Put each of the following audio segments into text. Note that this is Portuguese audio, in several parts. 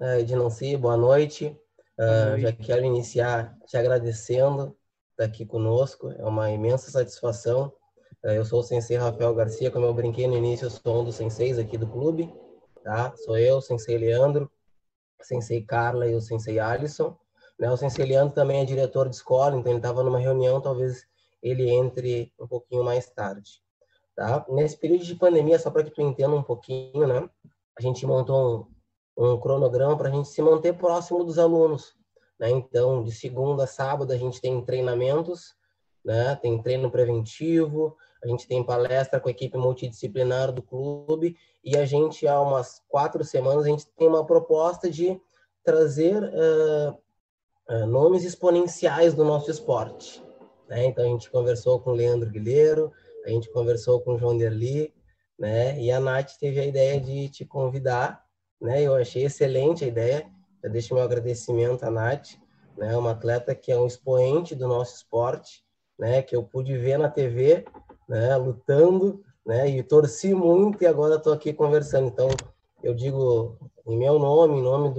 Ednancy, boa noite. Boa Já noite. quero iniciar te agradecendo estar aqui conosco, é uma imensa satisfação. Eu sou o Sensei Rafael Garcia, como eu brinquei no início, eu sou um dos senseis aqui do clube, tá? Sou eu, o Sensei Leandro, Sensei Carla e o Sensei Alisson. Né? O Sensei Leandro também é diretor de escola, então ele estava numa reunião, talvez ele entre um pouquinho mais tarde. Tá? Nesse período de pandemia, só para que tu entenda um pouquinho, né? A gente montou um cronograma para a gente se manter próximo dos alunos, né? Então, de segunda a sábado, a gente tem treinamentos, né? Tem treino preventivo, a gente tem palestra com a equipe multidisciplinar do clube e a gente, há umas 4 semanas, a gente tem uma proposta de trazer nomes exponenciais do nosso esporte. Né? Então, a gente conversou com o Leandro Guilherme, a gente conversou com o João Derli, né? E a Nath teve a ideia de te convidar, né? Eu achei excelente a ideia. Eu deixo meu agradecimento à Nath, né? Uma atleta que é um expoente do nosso esporte, né? Que eu pude ver na TV, né? Lutando, né? E torci muito e agora estou aqui conversando. Então, eu digo em meu nome, em nome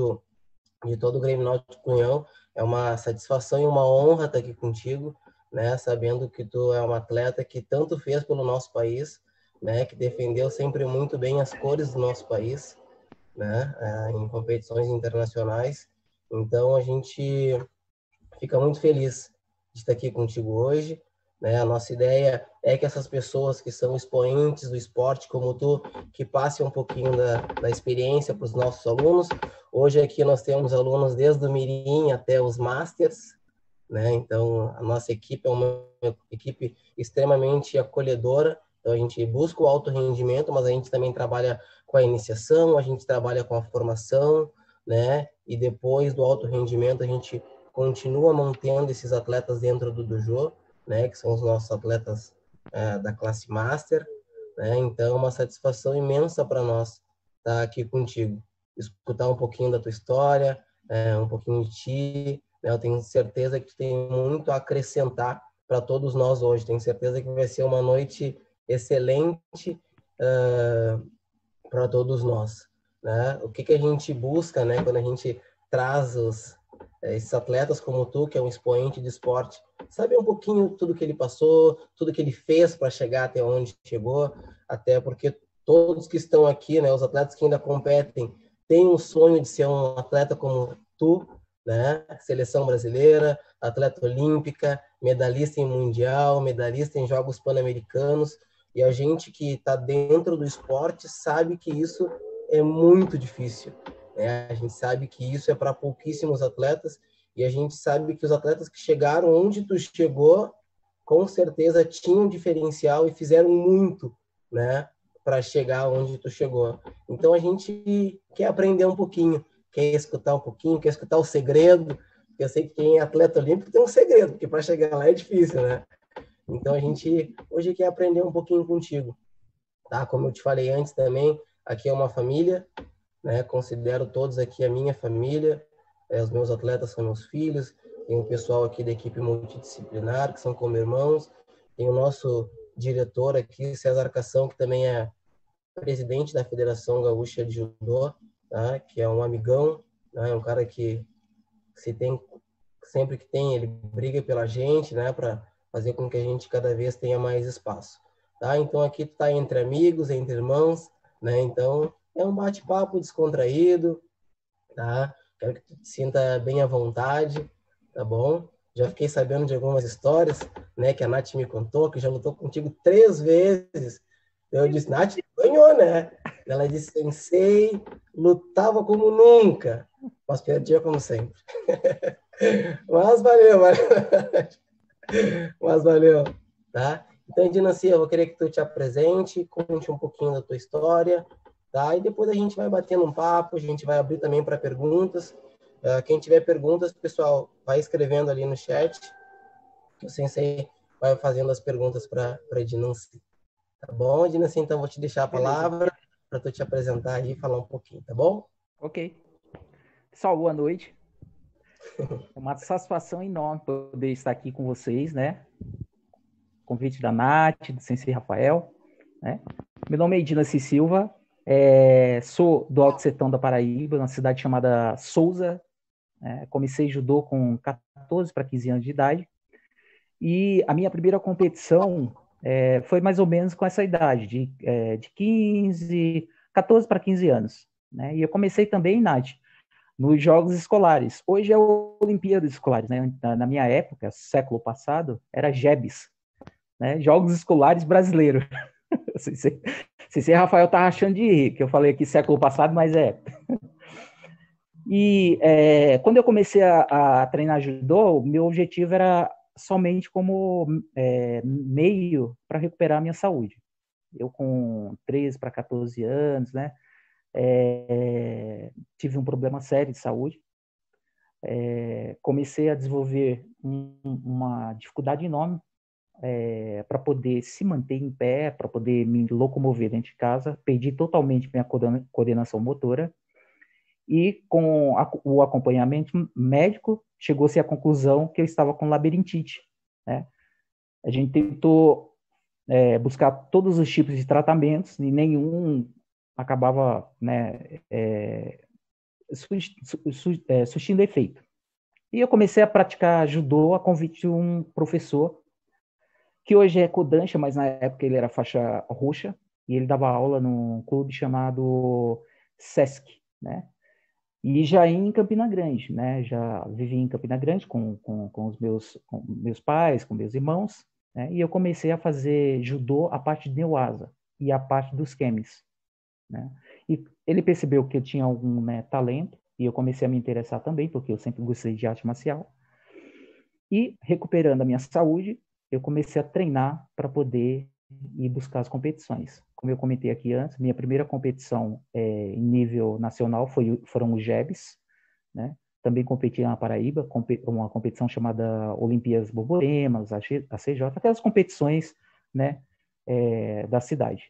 de todo o Grêmio Náutico Cunhão, é uma satisfação e uma honra estar aqui contigo, né? Sabendo que tu é uma atleta que tanto fez pelo nosso país, né? Que defendeu sempre muito bem as cores do nosso país, né? Em competições internacionais. Então a gente fica muito feliz de estar aqui contigo hoje. Né? A nossa ideia é que essas pessoas que são expoentes do esporte, como tu, que passem um pouquinho da experiência para os nossos alunos. Hoje aqui nós temos alunos desde o Mirim até os Masters, né? Então a nossa equipe é uma equipe extremamente acolhedora. Então a gente busca o alto rendimento, mas a gente também trabalha com a iniciação, a gente trabalha com a formação, né? E depois do alto rendimento a gente continua mantendo esses atletas dentro do dojo, né? Que são os nossos atletas da classe Master, né? Então é uma satisfação imensa para nós estar aqui contigo, escutar um pouquinho da tua história, um pouquinho de ti, né? Eu tenho certeza que tu tem muito a acrescentar para todos nós hoje. Tenho certeza que vai ser uma noite excelente para todos nós, né? O que a gente busca, né? Quando a gente traz esses atletas como tu, que é um expoente de esporte, saber um pouquinho tudo que ele passou, tudo que ele fez para chegar até onde chegou, até porque todos que estão aqui, né? Os atletas que ainda competem têm um sonho de ser um atleta como tu, né? Seleção brasileira, atleta olímpica, medalhista em mundial, medalhista em Jogos Pan-Americanos. E a gente que está dentro do esporte sabe que isso é muito difícil. Né? A gente sabe que isso é para pouquíssimos atletas e a gente sabe que os atletas que chegaram onde tu chegou, com certeza tinham diferencial e fizeram muito, né, para chegar onde tu chegou. Então a gente quer aprender um pouquinho, quer escutar um pouquinho, quer escutar o segredo. Porque eu sei que quem é atleta olímpico tem um segredo, porque para chegar lá é difícil, né? Então a gente hoje quer aprender um pouquinho contigo, tá? Como eu te falei antes também, aqui é uma família, né? Considero todos aqui a minha família, os meus atletas são meus filhos, tem o pessoal aqui da equipe multidisciplinar, que são como irmãos, tem o nosso diretor aqui, César Cação, que também é presidente da Federação Gaúcha de Judô, tá? Que é um amigão, né? É um cara que se tem sempre que tem, ele briga pela gente, né, para fazer com que a gente cada vez tenha mais espaço, tá? Então aqui tu tá entre amigos, entre irmãos, né? Então é um bate-papo descontraído, tá? Quero que tu te sinta bem à vontade, tá bom? Já fiquei sabendo de algumas histórias, né, que a Nath me contou, que já lutou contigo 3 vezes. Eu disse, Nath, ganhou, né? Ela disse, sensei, lutava como nunca, mas perdia como sempre. Mas valeu, valeu. Mas valeu, tá? Então, Edinancy, eu vou querer que tu te apresente, conte um pouquinho da tua história, tá? E depois a gente vai batendo um papo, a gente vai abrir também para perguntas. Quem tiver perguntas, pessoal, vai escrevendo ali no chat, que o Sensei vai fazendo as perguntas para Edinancy. Tá bom, Edinancy? Então, vou te deixar a Beleza. palavra para tu te apresentar aí e falar um pouquinho, tá bom? Ok. Pessoal, boa noite. É uma satisfação enorme poder estar aqui com vocês, né? Convite da Nath, do Sensei Rafael, né? Meu nome é Edina Silva, Sou do Alto Sertão da Paraíba, uma cidade chamada Souza. Comecei judô com 14 para 15 anos de idade. E a minha primeira competição foi mais ou menos com essa idade, de 14 para 15 anos. Né? E eu comecei também, Nath, nos Jogos Escolares. Hoje é Olimpíadas Escolares. Né? Na minha época, século passado, era JEBs, né? Jogos Escolares Brasileiros. Se Rafael tá achando de rir, que eu falei aqui século passado, mas é. E quando eu comecei a treinar judô, o meu objetivo era somente como meio para recuperar a minha saúde. Eu com 13 para 14 anos, né, tive um problema sério de saúde. Comecei a desenvolver uma dificuldade enorme para poder se manter em pé, para poder me locomover dentro de casa. Perdi totalmente minha coordenação motora. E com o acompanhamento médico, chegou-se à conclusão que eu estava com labirintite. Né? A gente tentou buscar todos os tipos de tratamentos e nenhum acabava, né, surtindo efeito. E eu comecei a praticar judô a convite de um professor, que hoje é Kodansha, mas na época ele era faixa roxa, e ele dava aula num clube chamado Sesc, né? E já em Campina Grande, né? Já vivi em Campina Grande com os meus pais, com meus irmãos, né? E eu comecei a fazer judô a parte de Neuasa e a parte dos kemis, né? E ele percebeu que eu tinha algum, né, talento, e eu comecei a me interessar também, porque eu sempre gostei de arte marcial. E recuperando a minha saúde, eu comecei a treinar para poder ir buscar as competições. Como eu comentei aqui antes, minha primeira competição em nível nacional foram os JEBs, né? Também competi na Paraíba, uma competição chamada Olimpíadas Borboremas, a CJ, aquelas competições, né, da cidade.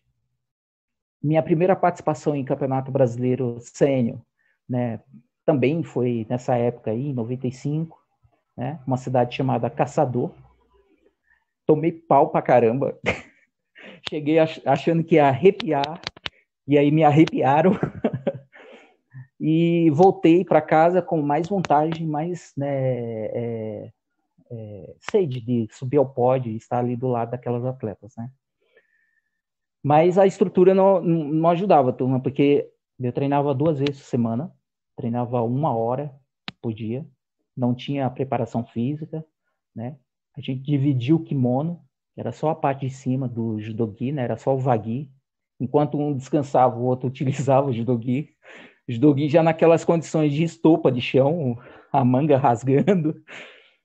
Minha primeira participação em Campeonato Brasileiro Sênior, né, também foi nessa época aí, em 95, né, uma cidade chamada Caçador. Tomei pau pra caramba. Cheguei achando que ia arrepiar, e aí me arrepiaram. E voltei para casa com mais vontade, mais, né, sede de subir ao pódio e estar ali do lado daquelas atletas, né? Mas a estrutura não ajudava, turma, porque eu treinava 2 vezes por semana, treinava 1 hora por dia, não tinha preparação física, né? A gente dividia o kimono, era só a parte de cima do judogi, né? Era só o vagi. Enquanto um descansava, o outro utilizava o judogi. O judogi já naquelas condições de estopa de chão, a manga rasgando.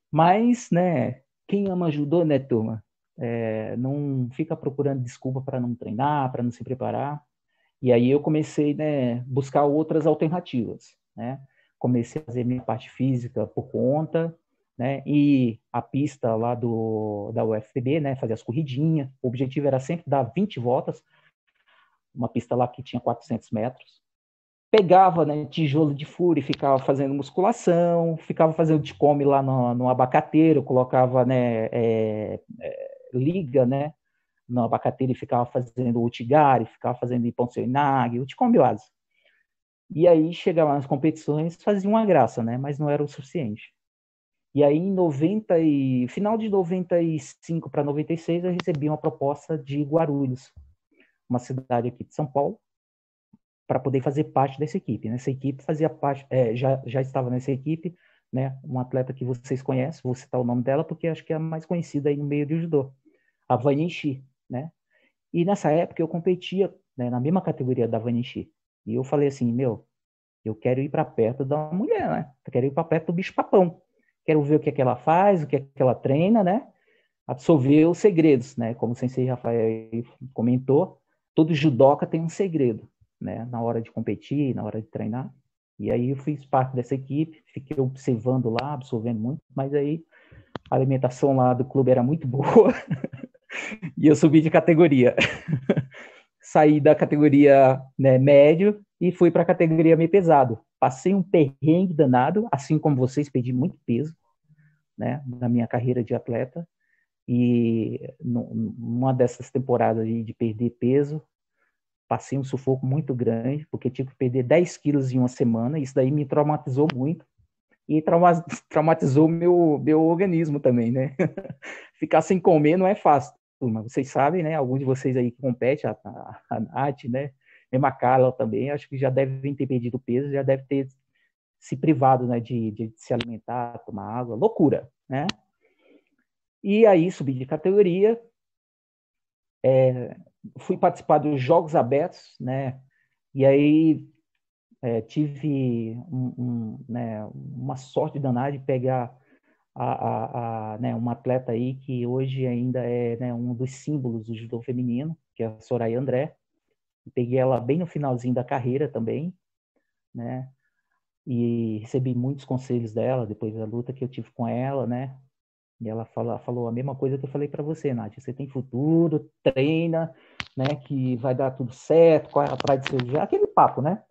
Mas, né, quem ama judô, né, turma? Não fica procurando desculpa para não treinar, para não se preparar. E aí eu comecei, né, buscar outras alternativas, né? Comecei a fazer minha parte física por conta, né? E a pista lá da UFPB, né, fazer as corridinhas. O objetivo era sempre dar 20 voltas, uma pista lá que tinha 400 metros. Pegava, né, tijolo de furo e ficava fazendo musculação, ficava fazendo de come lá no abacateiro, colocava, né, liga, né, no abacateiro e ficava fazendo utigari, ficava fazendo iponseu inag, uticombiase. E aí chegava nas competições, fazia uma graça, né, mas não era o suficiente. E aí final de 95 para 96 eu recebi uma proposta de Guarulhos, uma cidade aqui de São Paulo, para poder fazer parte dessa equipe. Nessa equipe fazia parte, já estava nessa equipe, né, um atleta que vocês conhecem, vou citar o nome dela porque acho que é a mais conhecida aí no meio do judô, a Vanishi, né? E nessa época eu competia, né, na mesma categoria da Vanishi. E eu falei assim, eu quero ir para perto da mulher, né? Eu quero ir para perto do bicho-papão. Quero ver o que é que ela faz, o que é que ela treina, né? Absorver os segredos, né? Como o sensei Rafael comentou, todo judoca tem um segredo, né? Na hora de competir, na hora de treinar. E aí eu fiz parte dessa equipe, fiquei observando lá, absorvendo muito, mas aí a alimentação lá do clube era muito boa e eu subi de categoria. Saí da categoria, né, médio e fui para a categoria meio pesado. Passei um perrengue danado, assim como vocês, perdi muito peso, né, na minha carreira de atleta. E numa dessas temporadas de perder peso, passei um sufoco muito grande, porque tive que perder 10 quilos em uma semana, isso daí me traumatizou muito, e traumatizou meu organismo também, né? Ficar sem comer não é fácil, turma. Vocês sabem, né? Alguns de vocês aí que competem, a Nath, né? Mesmo a Carla também, acho que já devem ter perdido peso, já deve ter se privado, né? De se alimentar, tomar água, loucura, né? E aí subi de categoria, fui participar dos Jogos Abertos, né? E aí tive né, uma sorte danada de pegar né, uma atleta aí que hoje ainda é, né, um dos símbolos do judô feminino, que é a Soraya André. Peguei ela bem no finalzinho da carreira também, né? E recebi muitos conselhos dela depois da luta que eu tive com ela, né? E ela falou a mesma coisa que eu falei para você, Nath. Você tem futuro, treina, né? Que vai dar tudo certo, corre atrás do seu... Aquele papo, né?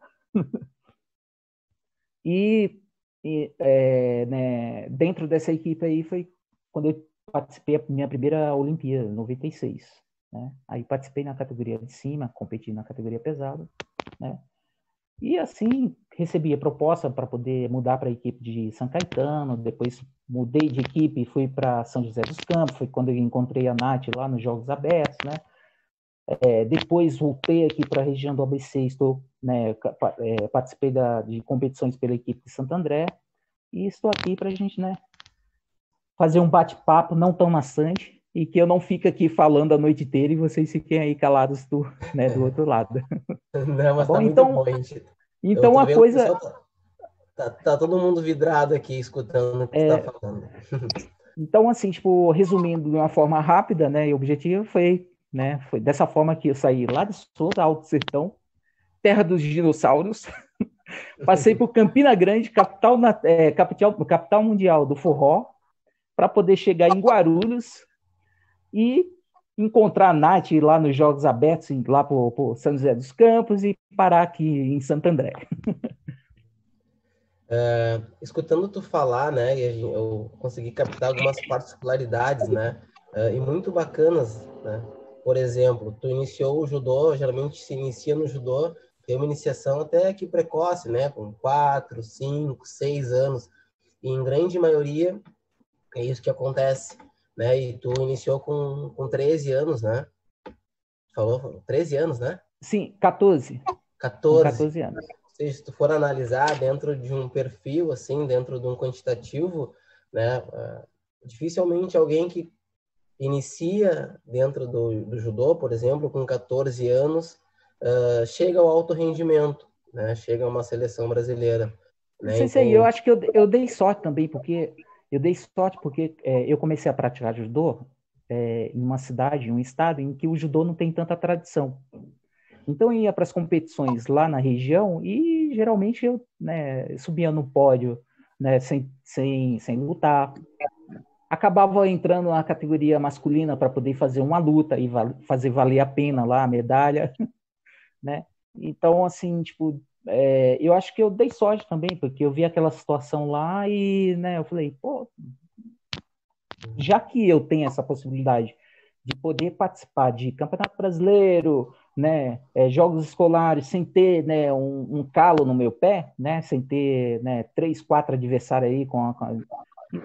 Né, dentro dessa equipe aí foi quando eu participei da minha primeira Olimpíada, em 96. Né? Aí participei na categoria de cima, competi na categoria pesada, né? E assim recebi a proposta para poder mudar para a equipe de São Caetano, depois mudei de equipe e fui para São José dos Campos, foi quando eu encontrei a Nath lá nos Jogos Abertos, né? Depois voltei aqui para a região do ABC, né, participei de competições pela equipe de Santo André, e estou aqui para a gente, né, fazer um bate-papo não tão maçante, e que eu não fique aqui falando a noite inteira e vocês fiquem aí calados né, do outro lado. Não, mas tá bom? muito Então, bom, gente. Eu então tô a vendo que o coisa... pessoal tá todo mundo vidrado aqui, escutando o que você tá falando. Então, assim, tipo, resumindo de uma forma rápida, né, e objetiva, foi dessa forma que eu saí lá de Souza, Alto Sertão, terra dos dinossauros. Passei por Campina Grande, capital mundial do forró, para poder chegar em Guarulhos e encontrar a Nath lá nos Jogos Abertos, lá por São José dos Campos, e parar aqui em Santo André. Escutando tu falar, né, eu consegui captar algumas particularidades, né, e muito bacanas, né. Por exemplo, tu iniciou o judô, geralmente se inicia no judô, tem uma iniciação até que precoce, né, com 4, 5, 6 anos, e em grande maioria é isso que acontece, né, e tu iniciou com 13 anos, né, falou 13 anos, né? Sim, 14. Com 14. 14 anos. Se tu for analisar dentro de um perfil, assim, dentro de um quantitativo, né, dificilmente alguém que inicia dentro do judô, por exemplo, com 14 anos, chega ao alto rendimento, né, chega a uma seleção brasileira. Né? Sensei, eu Então, acho que eu dei sorte também, porque eu comecei a praticar judô em uma cidade, em um estado em que o judô não tem tanta tradição. Então eu ia para as competições lá na região e geralmente eu, né, subia no pódio, né, sem lutar. Acabava entrando na categoria masculina para poder fazer uma luta e fazer valer a pena lá a medalha, né? Então, assim, tipo, eu acho que eu dei sorte também, porque eu vi aquela situação lá e, né, eu falei, pô, já que eu tenho essa possibilidade de poder participar de Campeonato Brasileiro, né, jogos escolares, sem ter, né, um calo no meu pé, né, sem ter, né, 3, 4 adversários aí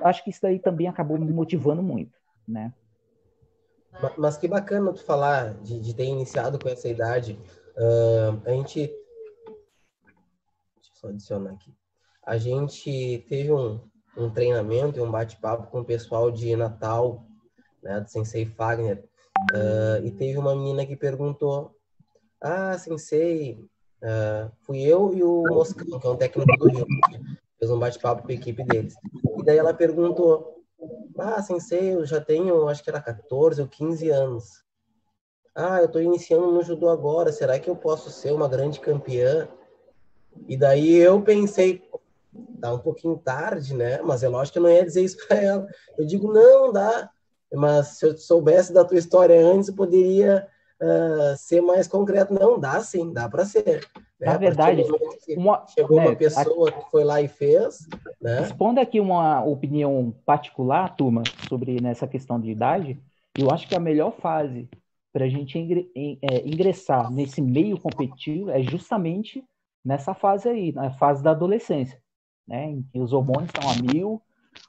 acho que isso daí também acabou me motivando muito, né. mas que bacana tu falar de ter iniciado com essa idade. A gente... Deixa eu só adicionar aqui. A gente teve um treinamento e um bate-papo com o pessoal de Natal, né, do Sensei Fagner, e teve uma menina que perguntou: Sensei, fui eu e o Moscão, que é um técnico do Rio, fez um bate-papo com a equipe deles. E daí ela perguntou: Sensei, eu já tenho, acho que era 14 ou 15 anos. Eu estou iniciando no judô agora, será que eu posso ser uma grande campeã? E daí eu pensei, tá um pouquinho tarde, né? Mas é lógico que eu não ia dizer isso para ela. Eu digo, não, dá. Mas se eu soubesse da tua história antes, eu poderia ser mais concreto. Não, dá sim, dá para ser. Né? Na verdade, chegou uma pessoa que foi lá e fez. Né? Expondo aqui uma opinião particular, turma, sobre nessa questão de idade, eu acho que a melhor fase para a gente ingressar nesse meio competitivo é justamente nessa fase aí, na fase da adolescência, né, em que os hormônios estão a mil,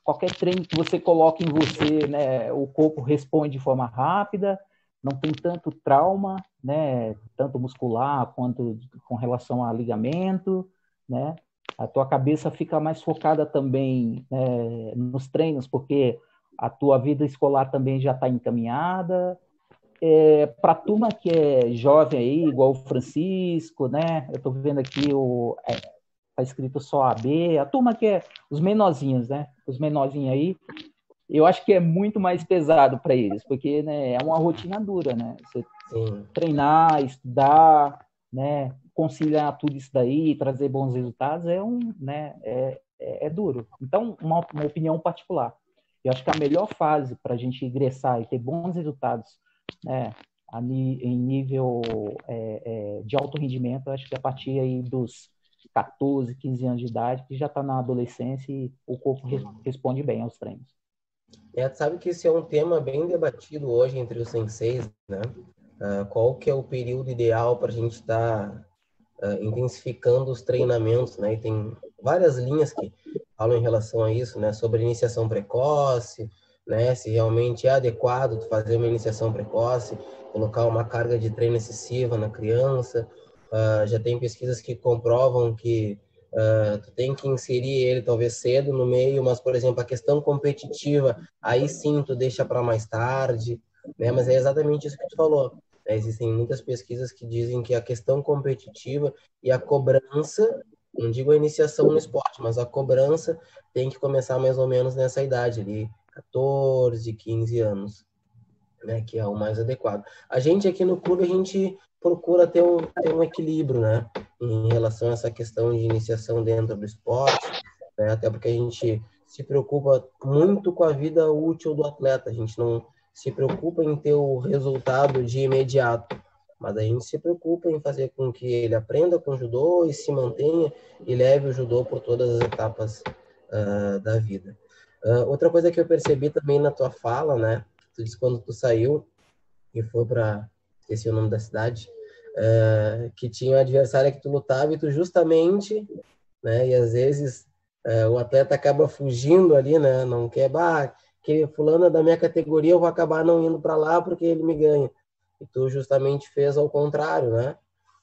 qualquer treino que você coloca em você, né, o corpo responde de forma rápida, não tem tanto trauma, né, tanto muscular quanto com relação a ligamento, né, a tua cabeça fica mais focada também nos treinos, porque a tua vida escolar também já está encaminhada. Para a turma que é jovem aí, igual o Francisco, né? Eu estou vendo aqui tá escrito só AB, a turma que é os menorzinhos, né? Os menorzinhos aí, eu acho que é muito mais pesado para eles, porque, né, é uma rotina dura, né? Você Sim. treinar, estudar, né? Conciliar tudo isso daí, trazer bons resultados né? É duro. Então, uma opinião particular. Eu acho que a melhor fase para a gente ingressar e ter bons resultados, né, em nível de alto rendimento, eu acho que a partir aí dos 14, 15 anos de idade, que já está na adolescência e o corpo responde bem aos treinos. Sabe que esse é um tema bem debatido hoje entre os senseis, né? Qual que é o período ideal para a gente estar intensificando os treinamentos, né? E tem várias linhas que falam em relação a isso, né? Sobre iniciação precoce, né? Se realmente é adequado tu fazer uma iniciação precoce, colocar uma carga de treino excessiva na criança. Já tem pesquisas que comprovam que tu tem que inserir ele talvez cedo no meio, mas, por exemplo, a questão competitiva, aí sim tu deixa para mais tarde, né? Mas é exatamente isso que tu falou. Existem muitas pesquisas que dizem que a questão competitiva e a cobrança, não digo a iniciação no esporte, mas a cobrança tem que começar mais ou menos nessa idade ali, 14, 15 anos, né, que é o mais adequado. A gente aqui no clube, a gente procura ter um equilíbrio, né, em relação a essa questão de iniciação dentro do esporte, né, até porque a gente se preocupa muito com a vida útil do atleta, a gente não se preocupa em ter o resultado de imediato, mas a gente se preocupa em fazer com que ele aprenda com o judô e se mantenha e leve o judô por todas as etapas da vida. Outra coisa que eu percebi também na tua fala, né, tu disse quando tu saiu e foi para, esqueci o nome da cidade, que tinha um adversário que tu lutava e tu justamente, né, e às vezes o atleta acaba fugindo ali, né, não quer, que fulano é da minha categoria, eu vou acabar não indo para lá porque ele me ganha. E tu justamente fez ao contrário, né?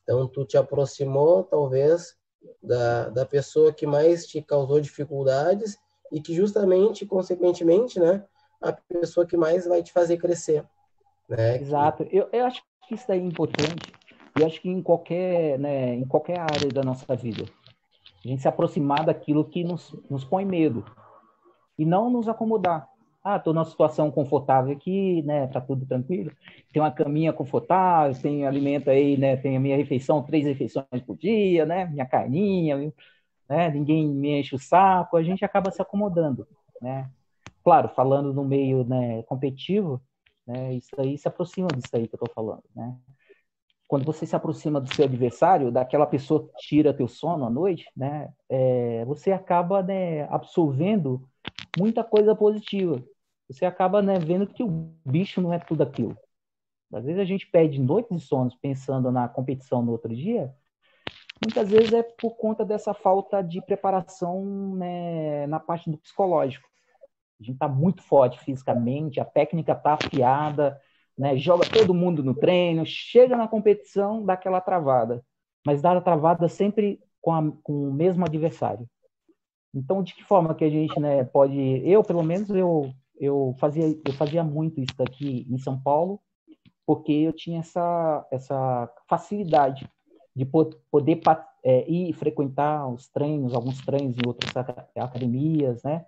Então tu te aproximou, talvez, da pessoa que mais te causou dificuldades e que justamente, consequentemente, né, a pessoa que mais vai te fazer crescer, né? Exato. Eu acho que isso daí é importante. Eu acho que em qualquer área da nossa vida, a gente se aproximar daquilo que nos põe medo e não nos acomodar. Estou numa situação confortável aqui, né? Tá tudo tranquilo. Tem uma caminha confortável, tem alimento aí, né? Tem a minha refeição, 3 refeições por dia, né? Minha carninha, né? Ninguém me enche o saco. A gente acaba se acomodando, né? Claro, falando no meio, né, competitivo, né? Isso aí se aproxima disso aí que eu estou falando, né? Quando você se aproxima do seu adversário, daquela pessoa que tira teu sono à noite, né? Você acaba, né, absorvendo muita coisa positiva. Você acaba, né, vendo que o bicho não é tudo aquilo. Às vezes a gente perde noites de sono pensando na competição no outro dia. Muitas vezes é por conta dessa falta de preparação, né, na parte do psicológico. A gente está muito forte fisicamente, a técnica está afiada, né, joga todo mundo no treino, chega na competição, dá aquela travada. Mas dá a travada sempre com o mesmo adversário. Então, de que forma que a gente, né, pode... Eu, pelo menos, eu fazia muito isso daqui em São Paulo, porque eu tinha essa facilidade de poder ir frequentar os treinos, alguns treinos em outras academias, né?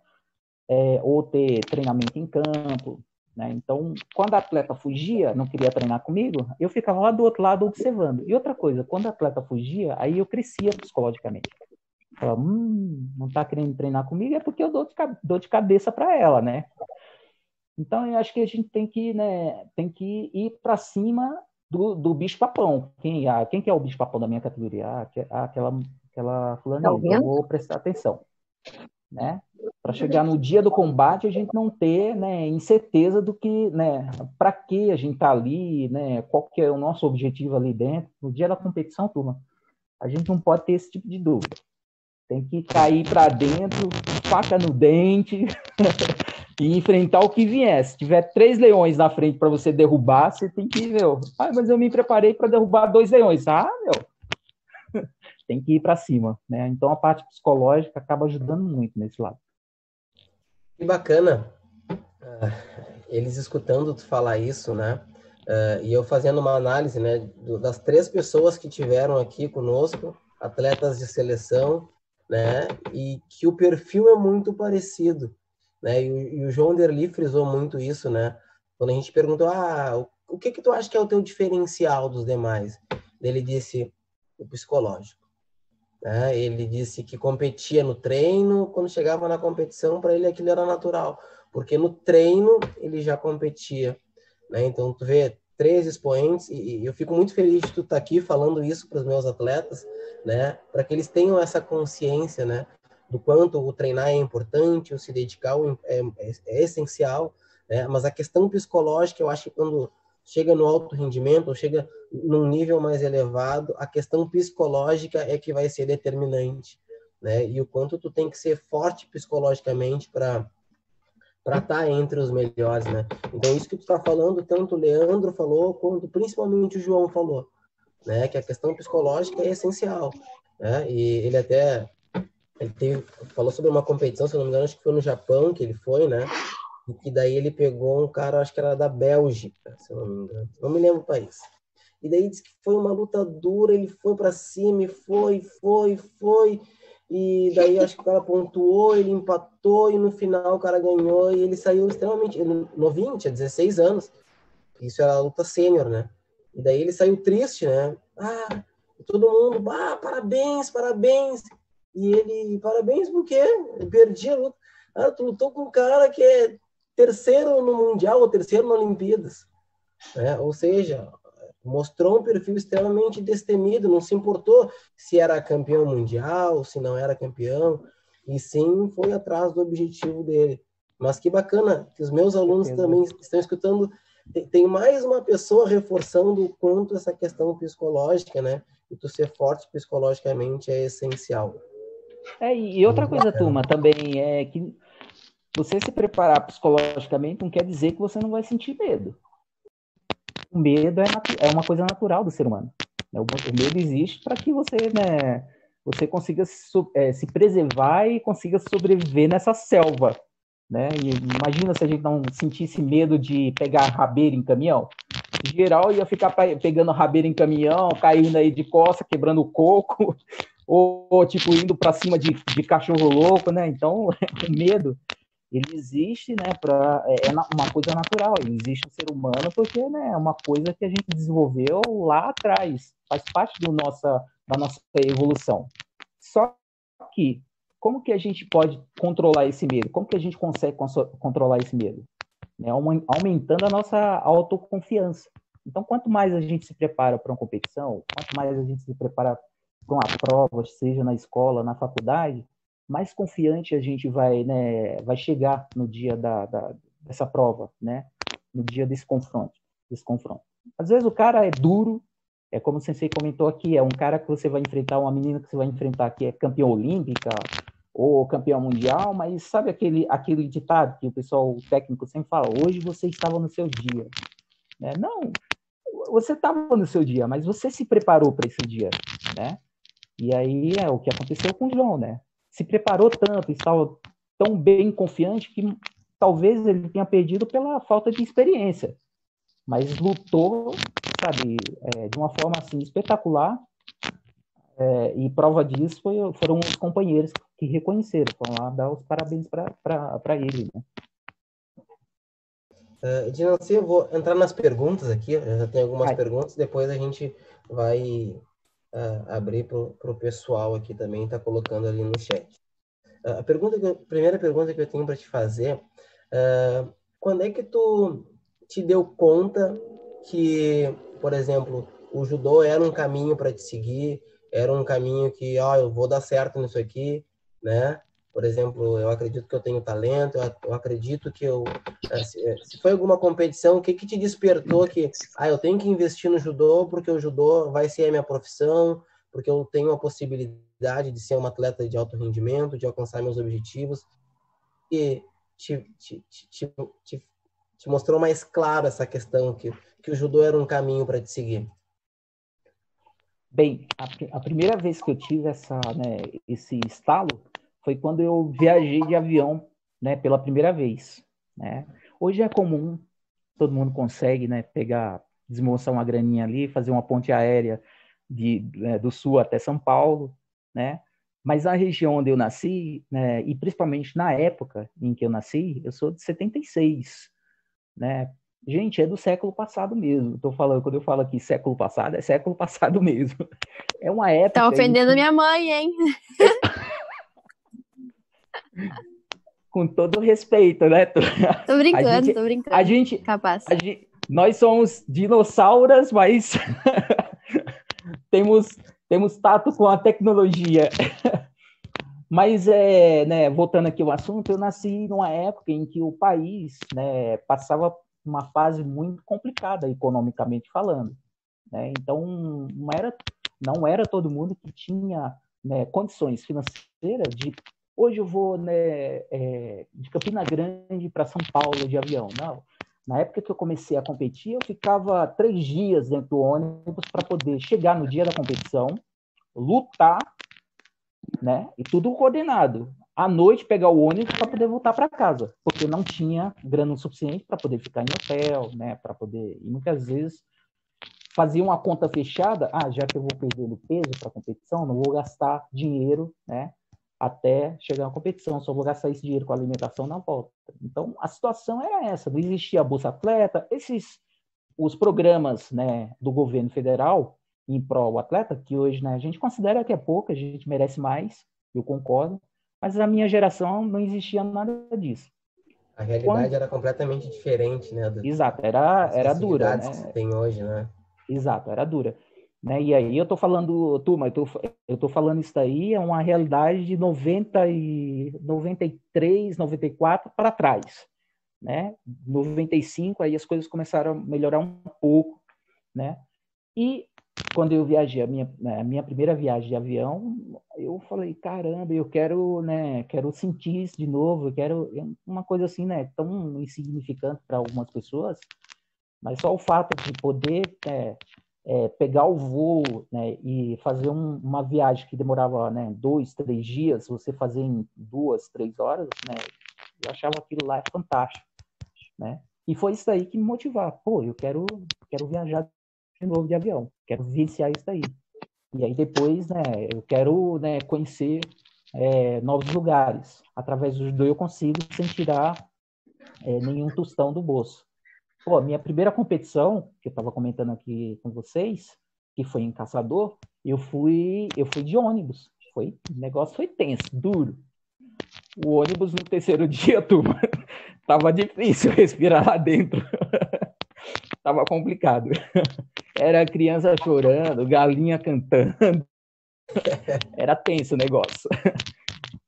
Ou ter treinamento em campo, né? Então, quando a atleta fugia, não queria treinar comigo, eu ficava lá do outro lado observando. E outra coisa, quando a atleta fugia, aí eu crescia psicologicamente. Falava, não está querendo treinar comigo, é porque eu dou de cabeça para ela, né? Então, eu acho que a gente tem que, né, ir para cima do bicho-papão. Quem que é o bicho-papão da minha categoria? Aquela Tá fulaninha. Então, eu ouvindo? vou prestar atenção. né? Para chegar no dia do combate a gente não ter, né, incerteza do que, né, para que a gente tá ali, né, qual que é o nosso objetivo ali dentro. No dia da competição, turma, a gente não pode ter esse tipo de dúvida. Tem que cair para dentro, faca no dente e enfrentar o que vier. Se tiver 3 leões na frente para você derrubar, você tem que ver. Mas eu me preparei para derrubar 2 leões. Tem que ir para cima, né? Então a parte psicológica acaba ajudando muito nesse lado. Que bacana, eles escutando tu falar isso, né? E eu fazendo uma análise, né, das 3 pessoas que tiveram aqui conosco, atletas de seleção, né? E que o perfil é muito parecido, né? E o João Derli frisou muito isso, né? Quando a gente perguntou, o que tu acha que é o teu diferencial dos demais? Ele disse o psicológico. Né? Ele disse que competia no treino, quando chegava na competição, para ele aquilo era natural, porque no treino ele já competia. Né? Então, tu vê 3 expoentes, e eu fico muito feliz de tu estar aqui falando isso para os meus atletas, né? Para que eles tenham essa consciência, né? Do quanto o treinar é importante, o se dedicar é essencial, né? Mas a questão psicológica, eu acho que quando chega no alto rendimento, ou chega num nível mais elevado, a questão psicológica é que vai ser determinante, né? E o quanto tu tem que ser forte psicologicamente para estar entre os melhores, né? Então, isso que tu está falando, tanto o Leandro falou, quanto principalmente o João falou, né? Que a questão psicológica é essencial, né? E ele falou sobre uma competição, se eu não me engano, acho que foi no Japão que ele foi, né? E que daí ele pegou um cara, acho que era da Bélgica, se eu não me engano. Não me lembro o país. E daí disse que foi uma luta dura, ele foi para cima e foi. E daí acho que o cara pontuou, ele empatou e no final o cara ganhou e ele saiu extremamente novinho, tinha 16 anos. Isso era a luta sênior, né? E daí ele saiu triste, né? Todo mundo, parabéns. E ele, parabéns por quê? Eu perdi a luta. Tu lutou com um cara que é terceiro no Mundial ou terceiro na Olimpíadas. Né? Ou seja, mostrou um perfil extremamente destemido, não se importou se era campeão mundial, se não era campeão, e sim foi atrás do objetivo dele. Mas que bacana que os meus alunos também estão escutando. Tem mais uma pessoa reforçando o quanto essa questão psicológica, né? E tu ser forte psicologicamente é essencial. E outra coisa, turma, também é que você se preparar psicologicamente não quer dizer que você não vai sentir medo. O medo é uma coisa natural do ser humano. O medo existe para que você, né, você consiga se preservar e consiga sobreviver nessa selva. Né? E imagina se a gente não sentisse medo de pegar rabeira em caminhão. Em geral, ia ficar pegando rabeira em caminhão, caindo aí de costa, quebrando o coco, ou tipo, indo para cima de cachorro louco, né? Então, o medo, ele existe, né, uma coisa natural, ele existe no ser humano porque, né, é uma coisa que a gente desenvolveu lá atrás, faz parte da nossa evolução. Só que, como que a gente pode controlar esse medo? Como que a gente consegue controlar esse medo? Aumentando a nossa autoconfiança. Então, quanto mais a gente se prepara para uma competição, quanto mais a gente se prepara para uma prova, seja na escola, na faculdade, mais confiante a gente vai chegar no dia dessa prova, né? No dia desse confronto. Às vezes o cara é duro, é como o Sensei comentou aqui, é um cara que você vai enfrentar, uma menina que você vai enfrentar que é campeã olímpica ou campeão mundial, mas sabe aquele ditado que o técnico sempre fala, hoje você estava no seu dia. Né? Não, você estava no seu dia, mas você se preparou para esse dia, né? E aí é o que aconteceu com o João, né? Se preparou tanto, estava tão bem confiante que talvez ele tenha perdido pela falta de experiência, mas lutou, sabe, de uma forma assim espetacular. E prova disso foram os companheiros que reconheceram, foram lá dar os parabéns para ele, né? Dinanci, eu vou entrar nas perguntas aqui, eu já tenho algumas perguntas, depois a gente vai abrir para o pessoal aqui também, está colocando ali no chat. A primeira pergunta que eu tenho para te fazer, quando é que tu te deu conta que, por exemplo, o judô era um caminho para te seguir, era um caminho que, eu vou dar certo nisso aqui, né? Por exemplo, eu acredito que eu tenho talento, eu acredito que se foi alguma competição, o que te despertou que, eu tenho que investir no judô porque o judô vai ser a minha profissão, porque eu tenho a possibilidade de ser um atleta de alto rendimento, de alcançar meus objetivos, e te, te, te, te, te mostrou mais claro essa questão que o judô era um caminho para te seguir? Bem, a primeira vez que eu tive esse estalo foi quando eu viajei de avião, né, pela primeira vez, né? Hoje é comum, todo mundo consegue, né, desembolsar uma graninha ali, fazer uma ponte aérea do sul até São Paulo, né? Mas a região onde eu nasci, né, e principalmente na época em que eu nasci, eu sou de 76, né? Gente, é do século passado mesmo. Quando eu falo aqui século passado, é século passado mesmo. É uma Tá época em ofendendo que, minha mãe, hein? com todo respeito, né? Tô A brincando, gente, tô a brincando. gente, Capaz. nós somos dinossauros, mas temos tato com a tecnologia. Mas, né, voltando aqui ao assunto, eu nasci numa época em que o país, né, passava uma fase muito complicada economicamente falando, né? Então, não era todo mundo que tinha, né, condições financeiras de hoje eu vou, né, de Campina Grande para São Paulo de avião. Não. Na época que eu comecei a competir, eu ficava 3 dias dentro do ônibus para poder chegar no dia da competição, lutar, né? E tudo coordenado. À noite pegar o ônibus para poder voltar para casa, porque não tinha grana suficiente para poder ficar em hotel, né? Para poder, e muitas vezes fazia uma conta fechada, já que eu vou perdendo peso para a competição, não vou gastar dinheiro, né? Até chegar na competição, só vou gastar esse dinheiro com a alimentação na volta. Então, a situação era essa, não existia a Bolsa Atleta, os programas, né, do governo federal em prol do atleta, que hoje, né, a gente considera que é pouco, a gente merece mais, eu concordo, mas na minha geração não existia nada disso. A realidade era completamente diferente, né? Exato, Das era dura, facilidades né? que se tem hoje, né? Exato, era dura. Né? E aí eu tô falando, turma, eu tô falando isso daí, é uma realidade de 93, 94 para trás, né? 95 aí as coisas começaram a melhorar um pouco, né? E quando eu viajei, a minha primeira viagem de avião, eu falei, caramba, eu quero, né, quero sentir isso de novo, eu quero uma coisa assim, né, tão insignificante para algumas pessoas, mas só o fato de poder pegar o voo, né, e fazer uma viagem que demorava, né, 2, 3 dias, você fazer em 2, 3 horas, né, eu achava aquilo lá fantástico, né? E foi isso aí que me motivava. Pô, eu quero viajar de novo de avião, quero vivenciar isso aí. E aí depois, né, eu quero, né, conhecer novos lugares. Através do judô eu consigo sem tirar nenhum tostão do bolso. Pô, a minha primeira competição, que eu estava comentando aqui com vocês, que foi em Caçador, eu fui de ônibus. O negócio foi tenso, duro. O ônibus no terceiro dia, turma, tava difícil respirar lá dentro. Tava complicado. Era criança chorando, galinha cantando. Era tenso o negócio.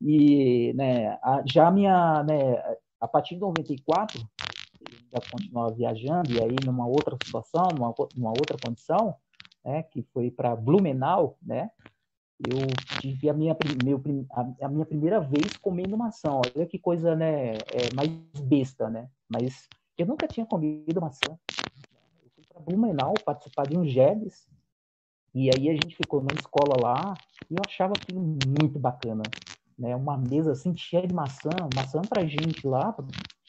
E, né, a partir de 94, já continuava viajando, e aí numa outra situação, numa outra condição, né, que foi para Blumenau, né, eu tive a minha primeira vez comendo maçã. Olha que coisa, né, mais besta, né? Mas eu nunca tinha comido maçã. Eu fui para Blumenau participar de um GEBS, e aí a gente ficou numa escola lá, e eu achava aquilo muito bacana, né? Uma mesa assim cheia de maçã pra gente lá,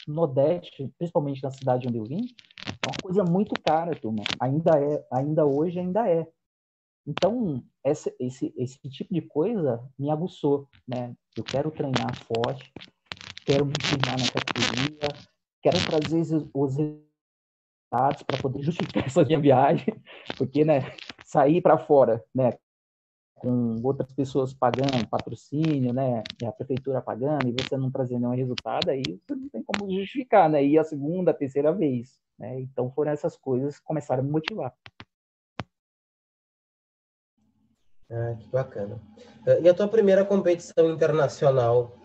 no Nordeste, principalmente na cidade onde eu vim, é uma coisa muito cara, turma. Ainda hoje ainda é. Então, esse tipo de coisa me aguçou, né? Eu quero treinar forte, quero me firmar na categoria, quero trazer os resultados para poder justificar essa minha viagem, porque, né, sair para fora, né, com outras pessoas pagando patrocínio, né, e a prefeitura pagando, e você não trazer nenhum resultado, aí você não tem como justificar, né? E a segunda, a terceira vez, né? Então foram essas coisas que começaram a me motivar. Que bacana. E a tua primeira competição internacional,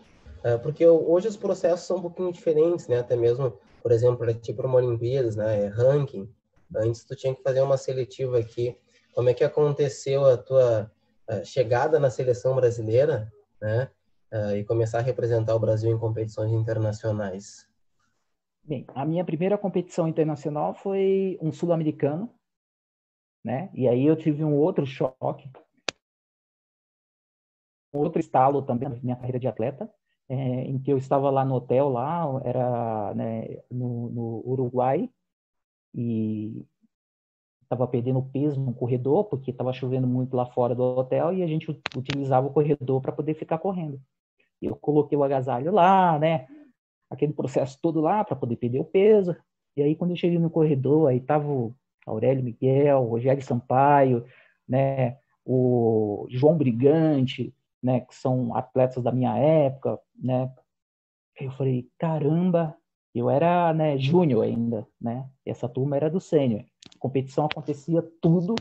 Porque hoje os processos são um pouquinho diferentes, né? Até mesmo, por exemplo, para uma Olimpíadas, né? Ranking. Antes tu tinha que fazer uma seletiva aqui. Como é que aconteceu a tua chegada na seleção brasileira, né? E começar a representar o Brasil em competições internacionais? Bem, a minha primeira competição internacional foi um sul-americano, né? E aí eu tive um outro choque, um outro estalo também na minha carreira de atleta, em que eu estava lá no hotel, lá, era, né, no Uruguai, e estava perdendo peso no corredor, porque estava chovendo muito lá fora do hotel, e a gente utilizava o corredor para poder ficar correndo. Eu coloquei o agasalho lá, né? Aquele processo todo lá para poder perder o peso. E aí, quando eu cheguei no corredor, aí tava o Aurélio Miguel, o Rogério Sampaio, né? O João Brigante, né? Que são atletas da minha época, né? Eu falei, caramba, eu era, né, júnior ainda, né? Essa turma era do sênior. A competição acontecia tudo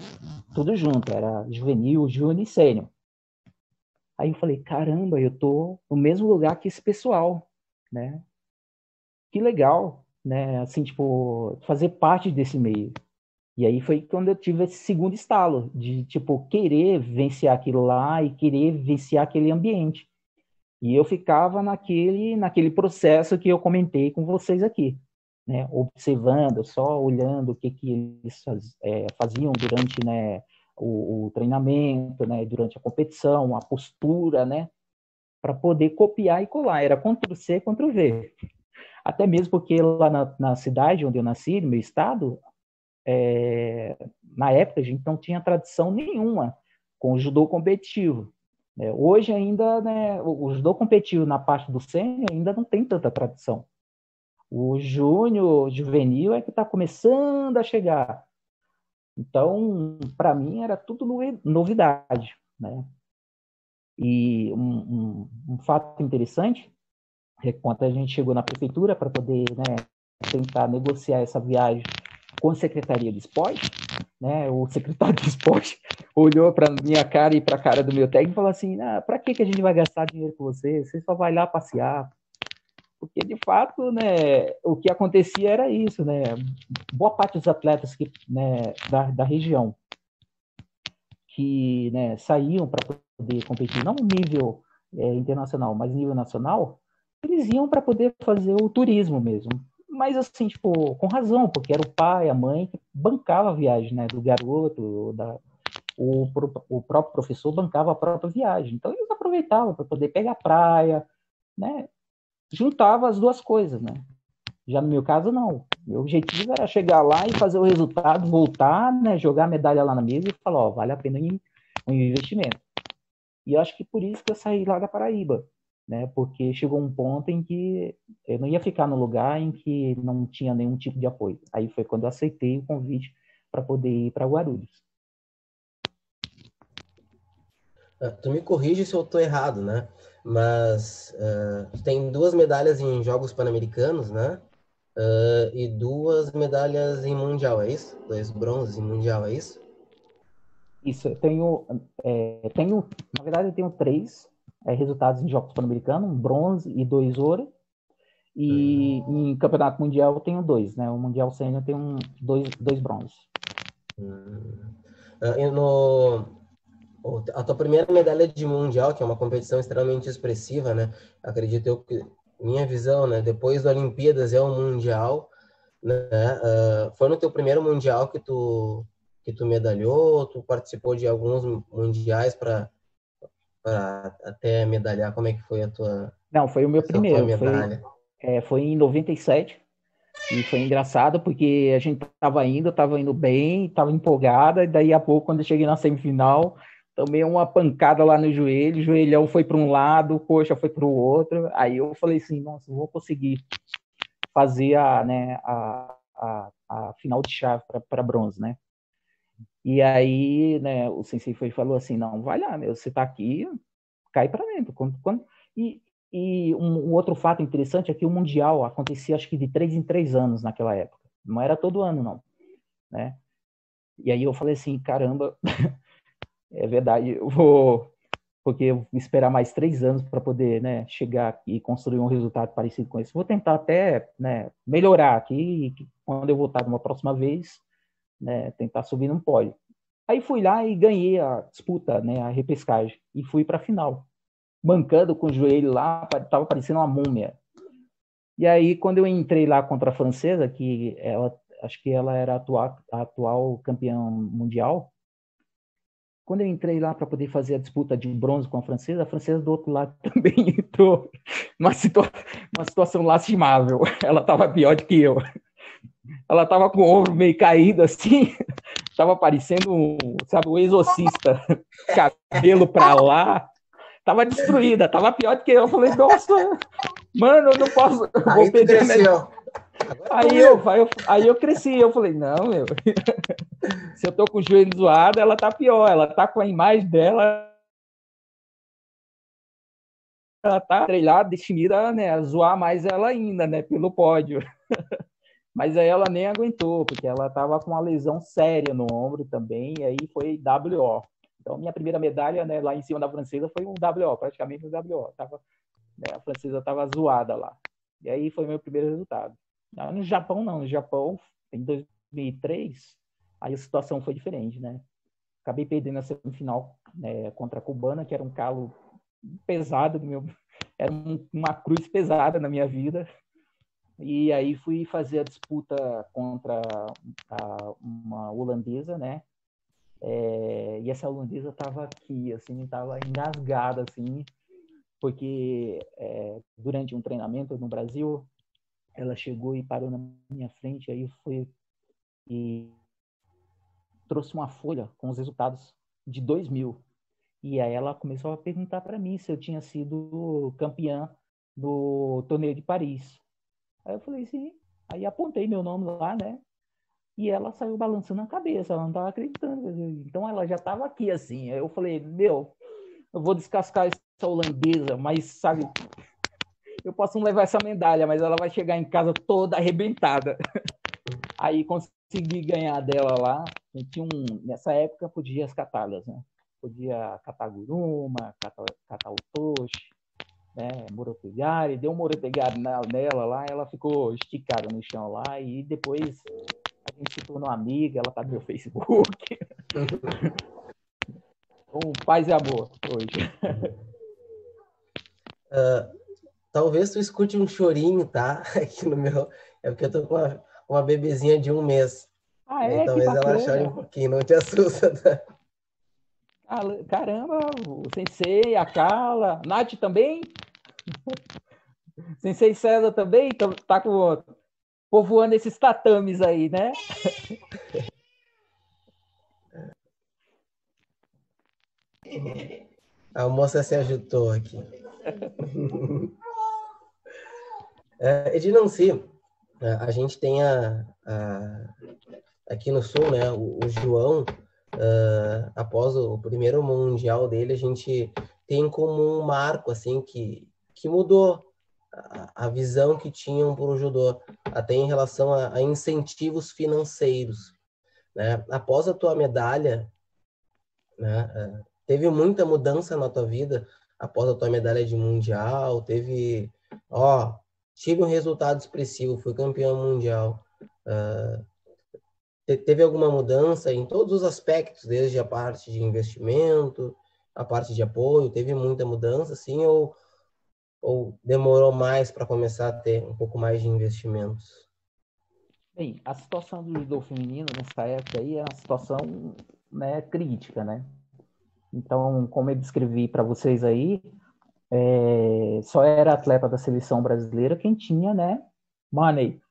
junto, era juvenil, júnior e sênior. Aí eu falei, caramba, eu tô no mesmo lugar que esse pessoal, né? Que legal, né? Assim, tipo, fazer parte desse meio. E aí foi quando eu tive esse segundo estalo de, tipo, querer vencer aquilo lá e querer vencer aquele ambiente. E eu ficava naquele processo que eu comentei com vocês aqui, né? Observando, só olhando o que eles faziam durante, né, o treinamento, né? Durante a competição, a postura, né? Para poder copiar e colar. Era Ctrl+C, Ctrl+V. Até mesmo porque lá na cidade onde eu nasci, no meu estado, na época a gente não tinha tradição nenhuma com o judô competitivo. Hoje ainda, né, o judô competitivo na parte do sênior ainda não tem tanta tradição. O júnior, juvenil é que está começando a chegar. Então, para mim, era tudo novidade, né? E um fato interessante é que quando a gente chegou na prefeitura para poder, né, tentar negociar essa viagem com a Secretaria de Esporte, né, o secretário de Esporte olhou para minha cara e para a cara do meu técnico e falou assim, para que a gente vai gastar dinheiro com você? Você só vai lá passear. Porque, de fato, né, o que acontecia era isso, né? Boa parte dos atletas né, da região que, né, saíam para poder competir, não nível internacional, mas nível nacional, eles iam para poder fazer o turismo mesmo. Mas, assim, tipo, com razão, porque era o pai, a mãe que bancava a viagem, né, do garoto, o próprio professor bancava a própria viagem. Então, eles aproveitavam para poder pegar praia, né, juntava as duas coisas, né. Já no meu caso, não. Meu objetivo era chegar lá e fazer o resultado, voltar, né, jogar a medalha lá na mesa e falar, ó, vale a pena um investimento. E eu acho que por isso que eu saí lá da Paraíba, né? Porque chegou um ponto em que eu não ia ficar no lugar em que não tinha nenhum tipo de apoio. Aí foi quando eu aceitei o convite para poder ir para Guarulhos. Tu me corrige se eu estou errado, né? Mas tem 2 medalhas em Jogos Pan-Americanos, né? E 2 medalhas em Mundial, é isso? 2 bronzes em Mundial, é isso? Isso, na verdade, eu tenho 3 resultados em Jogos Pan-Americanos, um bronze e 2 ouro. E em Campeonato Mundial eu tenho 2, né? O Mundial Sênior tem dois bronzes. E a tua primeira medalha de Mundial, que é uma competição extremamente expressiva, né? Acredito eu que, minha visão, né? Depois da Olimpíadas é o Mundial, né? Foi no teu primeiro Mundial que tu medalhou? Tu participou de alguns mundiais para até medalhar? Como é que foi Não, foi o meu essa tua primeiro. medalha? Foi em 97. E foi engraçado porque a gente estava indo bem, estava empolgada, e daí a pouco, quando eu cheguei na semifinal, tomei uma pancada lá no joelho, o joelhão foi para um lado, coxa foi para o outro. Aí eu falei assim, nossa, não vou conseguir fazer a final de chave para bronze, né? E aí, né, o sensei falou assim, não, vai lá, meu, você tá aqui, cai para dentro. E, e um outro fato interessante é que o Mundial acontecia, acho que de 3 em 3 anos naquela época. Não era todo ano, não, né? E aí eu falei assim, caramba, é verdade, eu vou porque eu vou esperar mais 3 anos para poder, né, chegar e construir um resultado parecido com esse. Vou tentar até, né, melhorar aqui, e quando eu voltar de uma próxima vez, né, tentar subir num pódio. Aí fui lá e ganhei a disputa, né, a repescagem, e fui para a final. Mancando com o joelho lá, estava parecendo uma múmia. E aí, quando eu entrei lá contra a francesa, que ela, acho que ela era a atual campeã mundial, quando eu entrei lá para poder fazer a disputa de bronze com a francesa do outro lado também entrou numa situação lastimável. Ela estava pior do que eu. Ela estava com o ombro meio caído assim, estava parecendo, sabe, o exorcista, cabelo para lá. Tava destruída, tava pior do que eu. Eu falei, nossa, mano, eu não posso, eu vou perder minha... Aí eu cresci, eu falei, não, meu, se eu tô com o joelho zoado, ela tá pior, ela tá com a imagem dela, ela tá treinada, definida, né, a zoar mais ela ainda, né, pelo pódio. Mas aí ela nem aguentou, porque ela tava com uma lesão séria no ombro também, e aí foi WO. Então, minha primeira medalha, né, lá em cima da francesa foi um WO, praticamente um WO. Tava, né, a francesa estava zoada lá. E aí foi meu primeiro resultado. No Japão, não. No Japão, em 2003, aí a situação foi diferente, né? Acabei perdendo a semifinal, né, contra a cubana, que era um calo pesado, era uma cruz pesada na minha vida. E aí fui fazer a disputa contra uma holandesa, né? E essa holandesa estava aqui, assim, estava engasgada, assim, porque durante um treinamento no Brasil, ela chegou e parou na minha frente, aí foi e trouxe uma folha com os resultados de 2000. E aí ela começou a perguntar para mim se eu tinha sido campeã do torneio de Paris. Aí eu falei, sim. Aí apontei meu nome lá, né? E ela saiu balançando a cabeça, ela não estava acreditando. Então ela já estava aqui, assim. Aí eu falei, meu, eu vou descascar essa holandesa, mas, sabe, eu posso não levar essa medalha, mas ela vai chegar em casa toda arrebentada. Aí consegui ganhar dela lá. Nessa época podia as catalhas, né? Podia catar guruma, catar o toche, né? Morotegari, deu um morotegari nela lá, ela ficou esticada no chão lá, e depois a gente se tornou amiga, ela tá no meu Facebook. Paz e amor hoje. Talvez tu escute um chorinho, tá? Aqui no meu. É porque eu tô com uma bebezinha de 1 mês. E aí Que talvez ela chore bacana. um pouquinho, não te assusta, tá? Caramba, o Sensei, a Carla, Nath também? Sensei César também? Tá povoando esses tatames aí, né? A moça se agitou aqui. Edinanci, a gente tem aqui no Sul, né, o João, após o primeiro mundial dele, a gente tem como um marco, assim, que mudou a visão que tinham para o judô, até em relação a incentivos financeiros, né? Após a tua medalha, né, teve muita mudança na tua vida após a tua medalha de mundial, tive um resultado expressivo, fui campeão mundial. Teve alguma mudança em todos os aspectos, desde a parte de investimento, a parte de apoio, teve muita mudança, sim, ou demorou mais para começar a ter um pouco mais de investimentos? Bem, a situação do judô feminino nessa época aí é uma situação, né, crítica, né? Então, como eu descrevi para vocês aí, só era atleta da seleção brasileira quem tinha, né, money.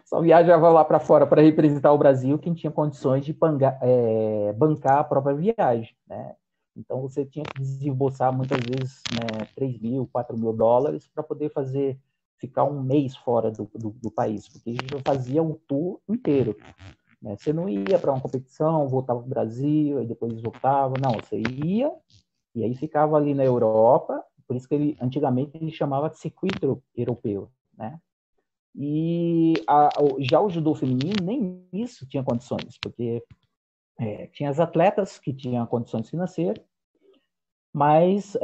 Só viajava lá para fora para representar o Brasil quem tinha condições de bancar a própria viagem, né? Então, você tinha que desembolsar muitas vezes, né, 3 mil, 4 mil dólares para poder ficar um mês fora do país, porque a gente fazia um tour inteiro. Né? Você não ia para uma competição, voltava para o Brasil, aí depois voltava. Não, você ia e aí ficava ali na Europa, por isso que antigamente ele chamava de circuito europeu, né? E já o judô feminino, nem isso tinha condições, porque tinha as atletas que tinham condições financeiras, Mas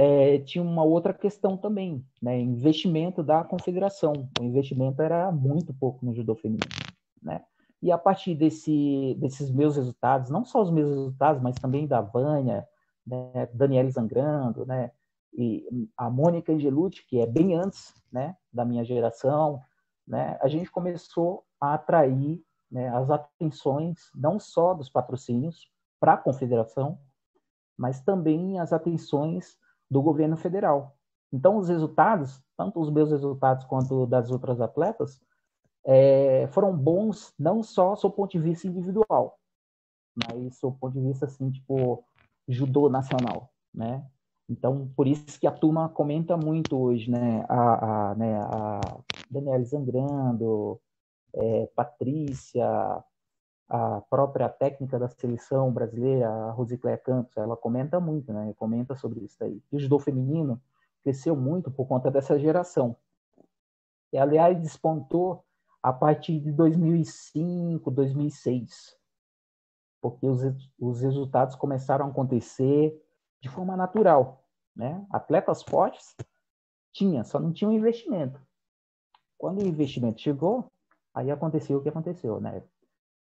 tinha uma outra questão também, né? Investimento da confederação. O investimento era muito pouco no judô feminino, né? E a partir desses meus resultados, não só os meus resultados, mas também da Vânia, né? Daniele Zangrando, né? E a Mônica Angelucci, que é bem antes, né? Da minha geração, né? A gente começou a atrair, né? As atenções, não só dos patrocínios para a confederação, mas também as atenções do governo federal. Então, os resultados, tanto os meus resultados quanto das outras atletas, foram bons não só sob o ponto de vista individual, mas sob o ponto de vista, assim, tipo, judô nacional, né? Então, por isso que a turma comenta muito hoje, né? A Daniela Zangrando, Patrícia, a própria técnica da seleção brasileira, a Rosicléia Campos, ela comenta muito, né? Comenta sobre isso aí. E o judô feminino cresceu muito por conta dessa geração. E, aliás, despontou a partir de 2005, 2006, porque os resultados começaram a acontecer de forma natural, né? Atletas fortes tinha, só não tinha um investimento. Quando o investimento chegou, aí aconteceu o que aconteceu, né?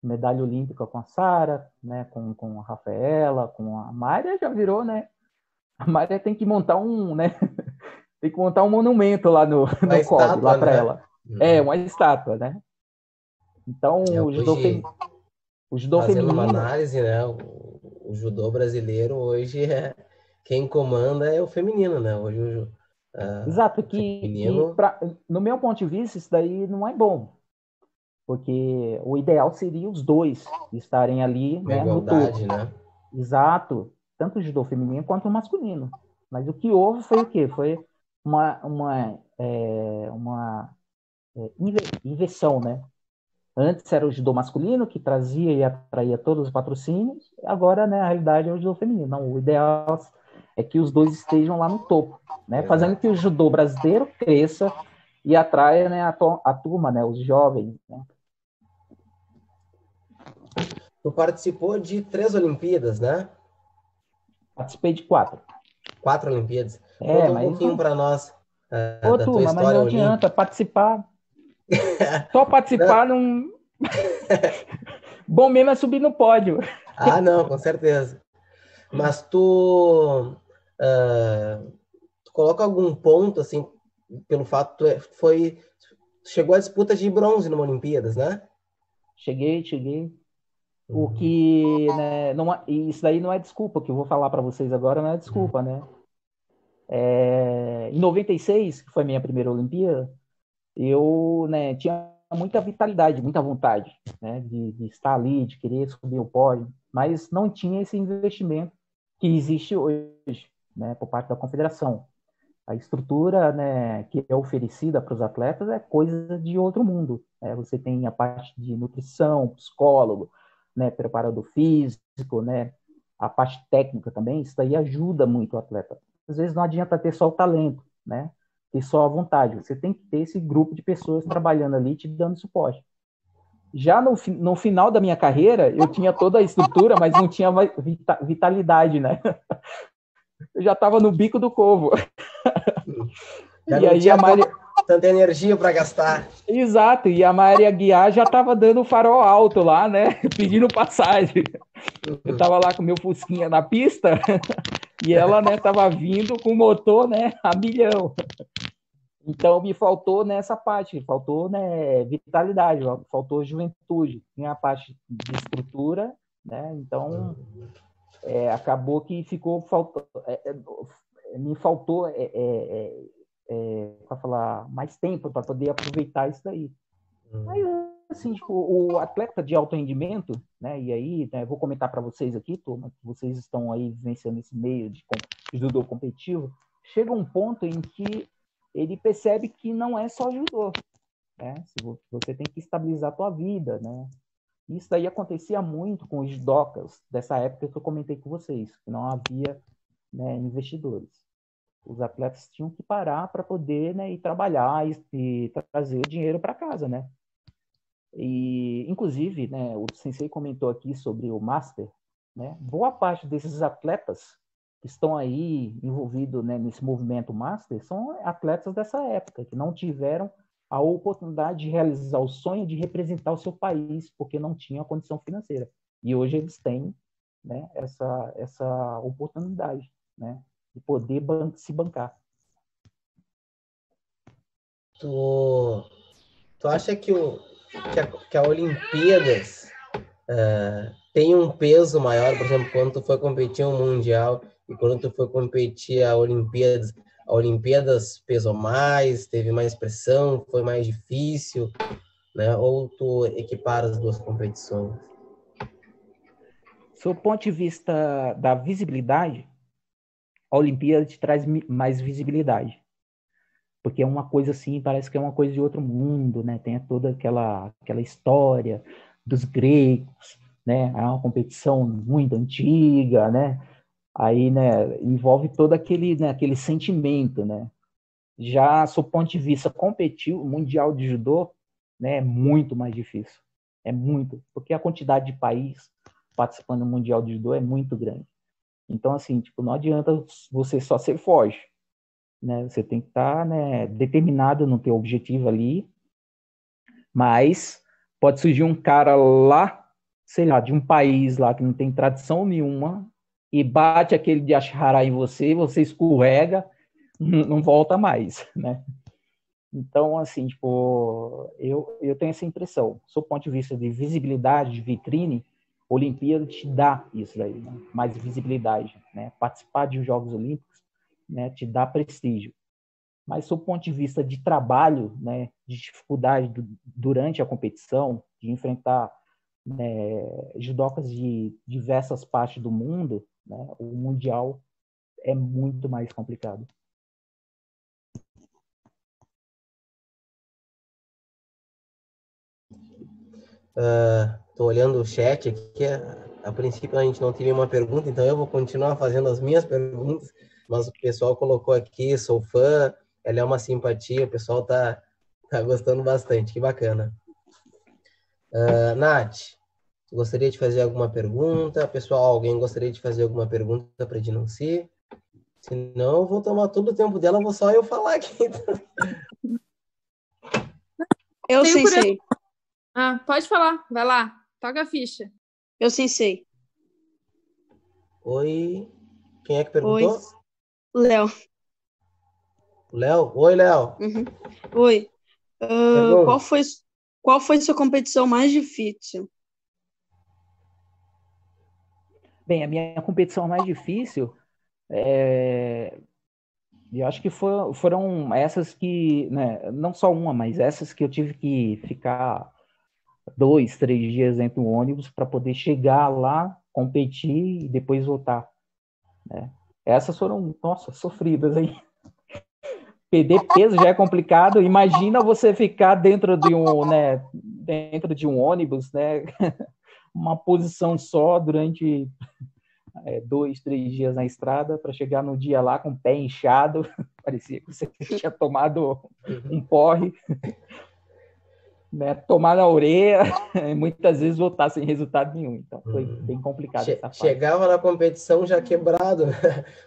Medalha olímpica com a Sara, né, com a Rafaela, com a Mária já virou, né? A Mária tem que montar né? Tem que montar um monumento lá Uma no COB, lá estátua, para né? ela. É, uma estátua, né? Então, Hoje, o judô fazendo uma feminino, análise, né? O judô brasileiro hoje quem comanda é o feminino, né? Hoje exato, o que feminino, no meu ponto de vista, isso daí não é bom, porque o ideal seria os dois estarem ali, uma né, no topo. igualdade, né? Exato, tanto o judô feminino quanto o masculino. Mas o que houve foi o quê? Foi uma inversão, né? Antes era o judô masculino que trazia e atraía todos os patrocínios, agora, né, a realidade é o judô feminino. Não, o ideal é que os dois estejam lá no topo, né? Fazendo Exato. que o judô brasileiro cresça e atraia, né, a turma, né, os jovens, né? Tu participou de 3 Olimpíadas, né? Participei de 4. 4 Olimpíadas. É, Conta um mas pouquinho não. para nós Ô, da tua turma, mas não história adianta olímpica. participar. Só Não. participar não. Bom mesmo é subir no pódio. Ah, não, com certeza. Mas tu coloca algum ponto, assim, pelo fato chegou à disputa de bronze numa Olimpíadas, né? Cheguei. O Uhum. que, né, não, isso daí não é desculpa, o que eu vou falar para vocês agora não é desculpa, né? Em 96, que foi a minha primeira Olimpíada, eu, né, tinha muita vitalidade, muita vontade, né, de estar ali, de querer subir o pódio, mas não tinha esse investimento que existe hoje, né, por parte da confederação. A estrutura, né, que é oferecida para os atletas é coisa de outro mundo. Né? Você tem a parte de nutrição, psicólogo, né, preparador físico, né, a parte técnica também. Isso daí ajuda muito o atleta. Às vezes não adianta ter só o talento, né, ter só a vontade. Você tem que ter esse grupo de pessoas trabalhando ali te dando suporte. Já no final da minha carreira, eu tinha toda a estrutura, mas não tinha vitalidade, né? Eu já estava no bico do corvo. Já E não aí a tinha Maria, tanta energia para gastar. exato, e a Maria Guiar já estava dando farol alto lá, né? Pedindo passagem. Eu estava lá com meu Fusquinha na pista e ela, né, estava vindo com o motor, né, a milhão. Então me faltou nessa parte, faltou, né, vitalidade, faltou juventude, tinha a parte de estrutura, né? Então acabou que ficou me faltou para falar mais tempo para poder aproveitar isso daí. Mas, assim, tipo, o atleta de alto rendimento, né, e aí, né, vou comentar para vocês aqui, turma, que vocês estão aí vivenciando esse meio de judô competitivo, chega um ponto em que ele percebe que não é só judô, né, você tem que estabilizar a tua vida, né, isso daí acontecia muito com os judocas dessa época que eu comentei com vocês, que não havia, né, investidores. Os atletas tinham que parar para poder, né, ir trabalhar e trazer o dinheiro para casa, né? E, inclusive, né, o Sensei comentou aqui sobre o Master, né? Boa parte desses atletas que estão aí envolvidos, né, nesse movimento master são atletas dessa época, que não tiveram a oportunidade de realizar o sonho de representar o seu país, porque não tinham a condição financeira. E hoje eles têm, né, essa oportunidade, né, de poder se bancar. Tu acha que a Olimpíadas tem um peso maior, por exemplo, quando tu foi competir um Mundial e quando tu foi competir a Olimpíadas pesou mais, teve mais pressão, foi mais difícil, né? Ou tu equipara as duas competições? Do ponto de vista da visibilidade, a Olimpíada te traz mais visibilidade. Porque é uma coisa assim, parece que é uma coisa de outro mundo, né? Tem toda aquela história dos gregos, né? É uma competição muito antiga, né? Aí, né, envolve todo aquele sentimento, né? Já, sob o ponto de vista competitivo, o Mundial de Judô, né, é muito mais difícil. É muito, porque a quantidade de países participando do Mundial de Judô é muito grande. Então, assim, tipo, não adianta você só ser forte, né? Você tem que estar, né, determinado no teu objetivo ali, mas pode surgir um cara lá, sei lá, de um país lá que não tem tradição nenhuma e bate aquele de Ashara em você, você escorrega, não volta mais, né? Então, assim, tipo, eu tenho essa impressão. Do ponto de vista de visibilidade, de vitrine, a Olimpíada te dá isso daí, né? Mais visibilidade, né? Participar de Jogos Olímpicos, né, te dá prestígio. Mas, do ponto de vista de trabalho, né, de dificuldade durante a competição, de enfrentar, né, judocas de diversas partes do mundo, né, o Mundial é muito mais complicado. Tô olhando o chat aqui, a princípio a gente não tem nenhuma pergunta, então eu vou continuar fazendo as minhas perguntas, mas o pessoal colocou aqui, sou fã, ela é uma simpatia, o pessoal tá gostando bastante, que bacana. Nath, gostaria de fazer alguma pergunta? Pessoal, alguém gostaria de fazer alguma pergunta para Dinanci? Se não, eu vou tomar todo o tempo dela, vou só eu falar aqui. Eu sei. Ah, pode falar, vai lá, toca a ficha. Eu sei. Oi, quem é que perguntou? Oi, Léo. Léo? Oi, Léo. Uhum. Oi. Qual foi sua competição mais difícil? Bem, a minha competição mais difícil, eu acho que foram essas que, né, não só uma, mas essas que eu tive que ficar 2, 3 dias dentro do ônibus para poder chegar lá, competir e depois voltar, né? Essas foram, nossa, sofridas, hein? Perder peso já é complicado. Imagina você ficar dentro de um ônibus, né? Uma posição só durante 2, 3 dias na estrada para chegar no dia lá com o pé inchado. Parecia que você tinha tomado um porre, né? Tomar na orelha, muitas vezes voltar sem resultado nenhum. Então foi bem complicado essa fase. Chegava na competição já quebrado, né?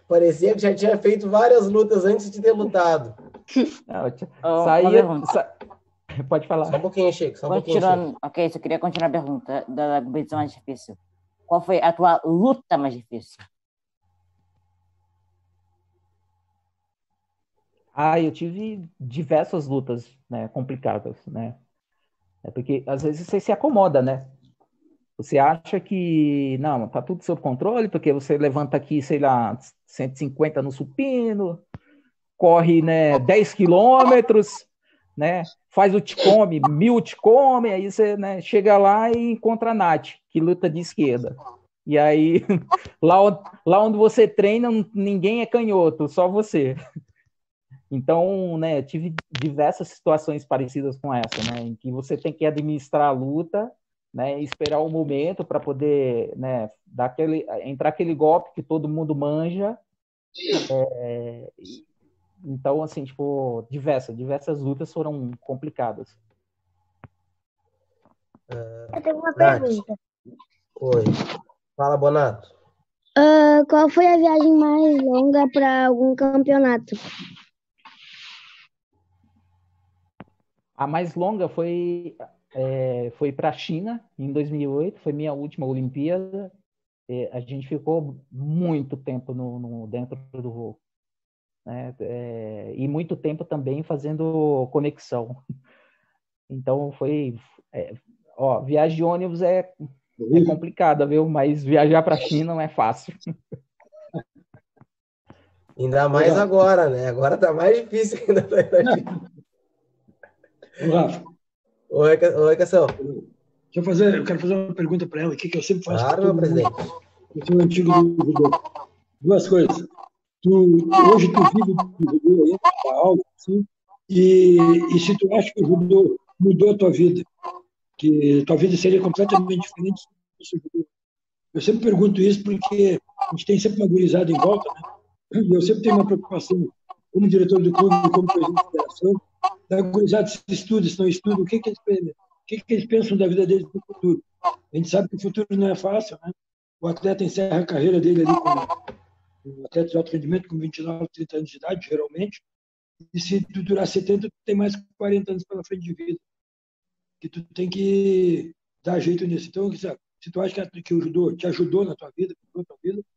Parecia que já tinha feito várias lutas antes de ter lutado. Pode falar. Só um pouquinho, Chico. Ok, só queria continuar a pergunta da competição mais difícil. Qual foi a tua luta mais difícil? Eu tive diversas lutas, né, complicadas, né? Porque às vezes você se acomoda, né? Você acha que, não, tá tudo sob controle, porque você levanta aqui, sei lá, 150 no supino, corre, né, 10 quilômetros, né? Faz o Ticome, 1000 Ticome, aí você, né, chega lá e encontra a Nath, que luta de esquerda. E aí, lá onde você treina, ninguém é canhoto, só você. Então, né, tive diversas situações parecidas com essa, né, em que você tem que administrar a luta, né, esperar o momento para poder, né, entrar aquele golpe que todo mundo manja. Então, assim, tipo, diversas lutas foram complicadas. Eu tenho uma pergunta. Oi. Fala, Bonato. Qual foi a viagem mais longa para algum campeonato? A mais longa foi para a China, em 2008, foi minha última Olimpíada. A gente ficou muito tempo dentro do voo, né? E muito tempo também fazendo conexão. Então viagem de ônibus é complicada, viu? Mas viajar para a China não é fácil. Ainda mais agora, né? Agora tá mais difícil ainda. Ô, Rafa, Oi, Cação. eu quero fazer uma pergunta para ela aqui, que eu sempre faço Claro, para meu todo mundo. presidente. Eu sou antigo do judô. Duas coisas. Hoje tu vive do judô aí, da aula, assim, e se tu acha que o judô mudou a tua vida, que tua vida seria completamente diferente se o judô. Eu sempre pergunto isso porque a gente tem sempre uma gurizada em volta, né? E eu sempre tenho uma preocupação, como diretor do clube, como presidente da federação, da gurizada se estuda, se não estuda, o que eles pensam da vida deles no futuro. A gente sabe que o futuro não é fácil, né? O atleta encerra a carreira dele ali com atleta de alto rendimento com 29, 30 anos de idade, geralmente, e se tu durar 70, tu tem mais 40 anos pela frente de vida. Que tu tem que dar jeito nisso. Então, se tu acha que o judô te ajudou na tua vida,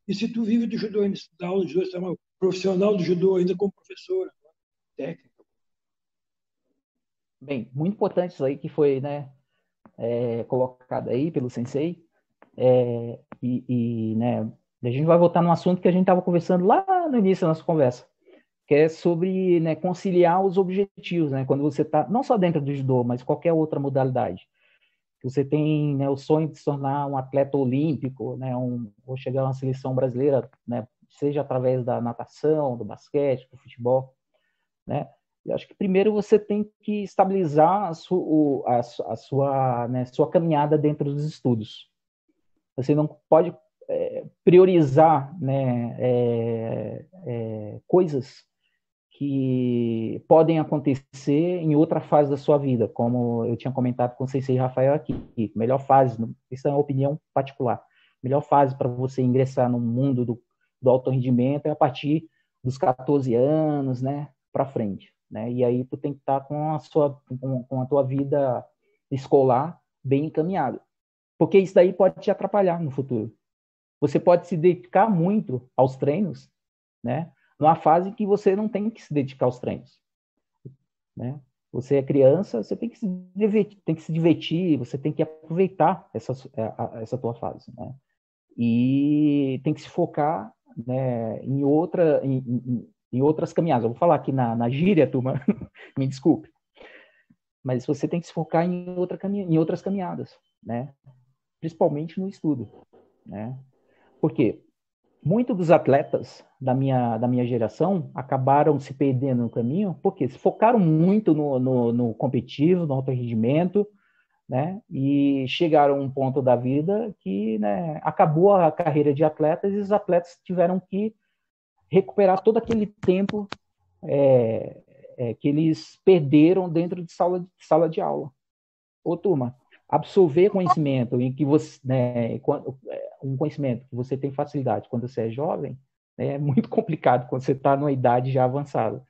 e se tu vive do judô ainda, se tu dá aula de judô, se tu é uma profissional do judô ainda como professora, técnica. Bem, muito importante isso aí que foi, né, colocado aí pelo sensei. Né, a gente vai voltar num assunto que a gente estava conversando lá no início da nossa conversa, que é sobre, né, conciliar os objetivos, né, quando você está, não só dentro do judô, mas qualquer outra modalidade. Você tem, né, o sonho de se tornar um atleta olímpico, né, ou chegar a uma seleção brasileira, né, seja através da natação, do basquete, do futebol, né? Eu acho que primeiro você tem que estabilizar a sua, né, sua caminhada dentro dos estudos. Você não pode priorizar, né, coisas que podem acontecer em outra fase da sua vida, como eu tinha comentado com o Sensei Rafael aqui. Melhor fase, isso é uma opinião particular, melhor fase para você ingressar no mundo do alto rendimento é a partir dos 14 anos, né, para frente, né? E aí tu tem que estar com a tua vida escolar bem encaminhada, porque isso daí pode te atrapalhar no futuro. Você pode se dedicar muito aos treinos, né, numa fase que você não tem que se dedicar aos treinos, né? Você é criança, você tem que se divertir, você tem que aproveitar essa tua fase, né? E tem que se focar, né, em outras caminhadas. Eu vou falar aqui na gíria, turma, me desculpe, mas você tem que se focar em outras caminhadas, né? Principalmente no estudo, né? Por quê? Muitos dos atletas da minha geração acabaram se perdendo no caminho porque se focaram muito no competitivo, no alto rendimento, né? E chegaram a um ponto da vida que, né, acabou a carreira de atletas e os atletas tiveram que recuperar todo aquele tempo que eles perderam dentro de sala de aula. Ô, turma, absorver conhecimento em que você, né, um conhecimento que você tem facilidade quando você é jovem, né, é muito complicado quando você está numa idade já avançada,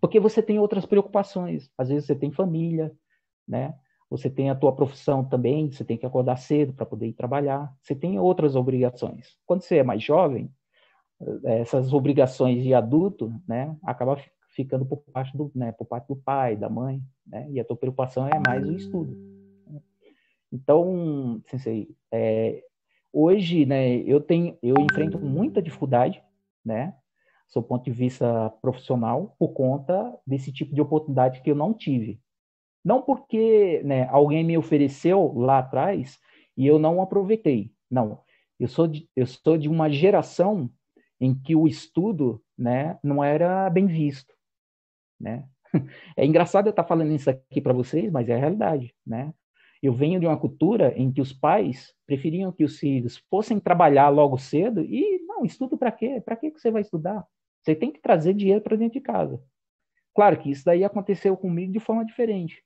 porque você tem outras preocupações. Às vezes você tem família, né? Você tem a tua profissão também, você tem que acordar cedo para poder ir trabalhar. Você tem outras obrigações. Quando você é mais jovem, essas obrigações de adulto, né, acaba ficando por parte do pai, da mãe, né? E a tua preocupação é mais o estudo. Então, sensei, hoje, né, eu enfrento muita dificuldade, né, do ponto de vista profissional, por conta desse tipo de oportunidade que eu não tive. Não porque, né, alguém me ofereceu lá atrás e eu não aproveitei. Não, eu sou de uma geração em que o estudo, né, não era bem visto, né? É engraçado eu estar falando isso aqui para vocês, mas é a realidade, né? Eu venho de uma cultura em que os pais preferiam que os filhos fossem trabalhar logo cedo e, não, estudo para quê? Para que você vai estudar? Você tem que trazer dinheiro para dentro de casa. Claro que isso daí aconteceu comigo de forma diferente,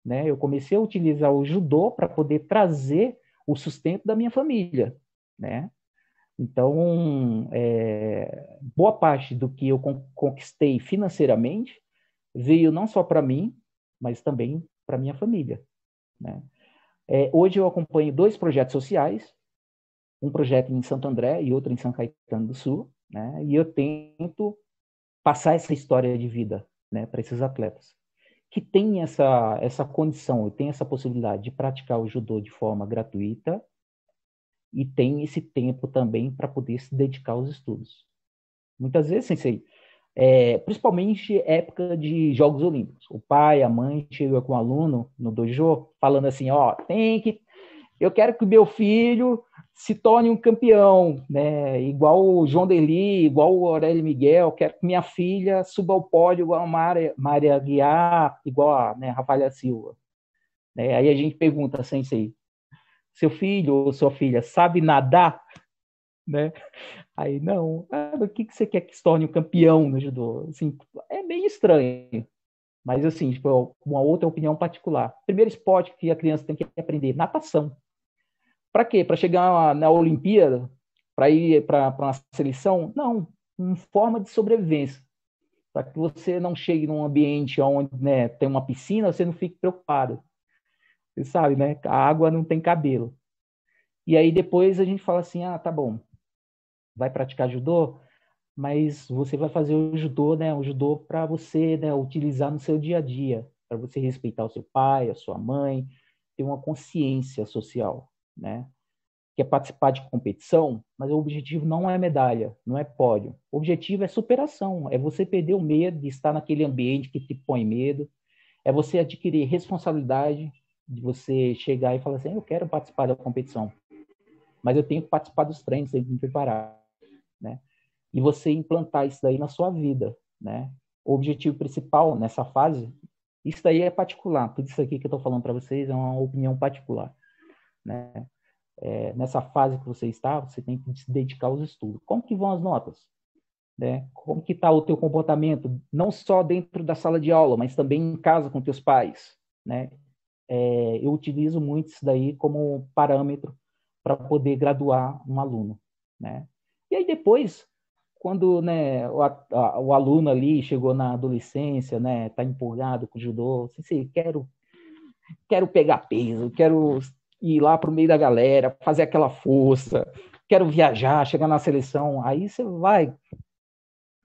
né? Eu comecei a utilizar o judô para poder trazer o sustento da minha família, né? Então, boa parte do que eu conquistei financeiramente veio não só para mim, mas também para minha família, né? Hoje eu acompanho 2 projetos sociais, um projeto em Santo André e outro em São Caetano do Sul, né? E eu tento passar essa história de vida, né, para esses atletas que têm essa condição, têm essa possibilidade de praticar o judô de forma gratuita e tem esse tempo também para poder se dedicar aos estudos. Muitas vezes, sensei, principalmente época de Jogos Olímpicos, o pai, a mãe chega com o aluno no dojo falando assim, eu quero que o meu filho se torne um campeão, né? Igual o João Deli, igual o Aurélio Miguel, quero que minha filha suba ao pódio igual a Maria Aguiar, igual a, né, Rafaela Silva. Né? Aí a gente pergunta, sensei, seu filho ou sua filha sabe nadar? Né? Aí, não. O que você quer que se torne um campeão no judô? Assim, é meio estranho. Mas, assim, tipo, uma outra opinião particular. Primeiro esporte que a criança tem que aprender, natação. Para quê? Para chegar na Olimpíada? Para ir para uma seleção? Não. Uma forma de sobrevivência. Para que você não chegue num ambiente onde, né, tem uma piscina, você não fique preocupado. Você sabe, né? A água não tem cabelo. E aí depois a gente fala assim, tá bom, vai praticar judô, mas você vai fazer o judô, né? O judô para você, né, utilizar no seu dia a dia, para você respeitar o seu pai, a sua mãe, ter uma consciência social, né? Quer participar de competição, mas o objetivo não é medalha, não é pódio. O objetivo é superação, é você perder o medo de estar naquele ambiente que te põe medo, é você adquirir responsabilidade de você chegar e falar assim, eu quero participar da competição, mas eu tenho que participar dos treinos, tenho que me preparar, né? E você implantar isso daí na sua vida, né? O objetivo principal nessa fase, isso daí é particular, tudo isso aqui que eu estou falando para vocês é uma opinião particular, né? Nessa fase que você está, você tem que se dedicar aos estudos. Como que vão as notas? Né? Como que está o teu comportamento, não só dentro da sala de aula, mas também em casa com teus pais, né? Eu utilizo muito isso daí como parâmetro para poder graduar um aluno, né? E aí depois, quando, né, o aluno ali chegou na adolescência, né, tá empolgado com o judô, assim, quero pegar peso, quero ir lá pro meio da galera, fazer aquela força, quero viajar, chegar na seleção, aí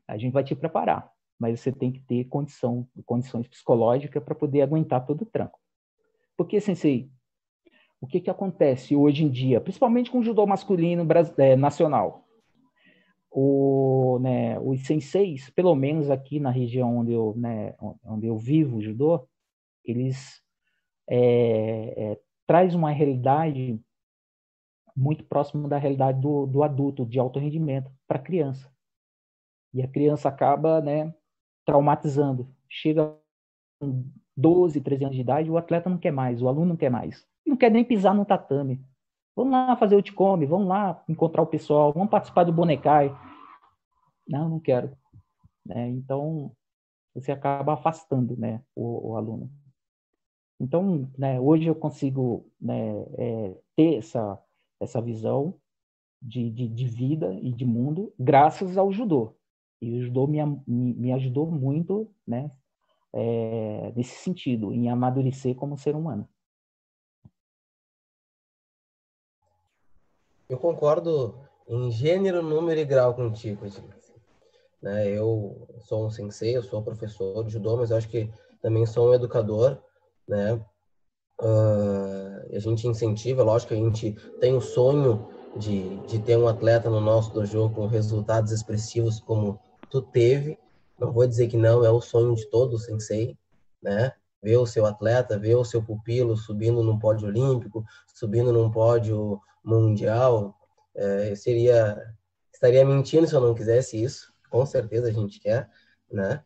a gente vai te preparar, mas você tem que ter condições psicológicas para poder aguentar todo o tranco. Porque, sensei, o que acontece hoje em dia, principalmente com o judô masculino nacional? Os senseis, pelo menos aqui na região onde eu vivo o judô, eles traz uma realidade muito próxima da realidade do adulto, de alto rendimento, para a criança. E a criança acaba, né, traumatizando. Chega com 12, 13 anos de idade, o atleta não quer mais, o aluno não quer mais. Não quer nem pisar no tatame. Vamos lá fazer o Ticome, vamos lá encontrar o pessoal, vamos participar do Bonecai. Não quero. Então, você acaba afastando, né, o aluno. Então, né, hoje eu consigo, né, ter essa visão de vida e de mundo graças ao judô. E o judô me ajudou muito, né, nesse sentido, em amadurecer como ser humano. Eu concordo em gênero, número e grau contigo, né? Eu sou um sensei, eu sou professor de judô, mas eu acho que também sou um educador, né? A gente incentiva, lógico que a gente tem o sonho de ter um atleta no nosso dojo com resultados expressivos como tu teve. Não vou dizer que não, é o sonho de todo sensei, né? Ver o seu atleta, ver o seu pupilo subindo num pódio olímpico, subindo num pódio mundial, estaria mentindo se eu não quisesse isso. Com certeza a gente quer, né?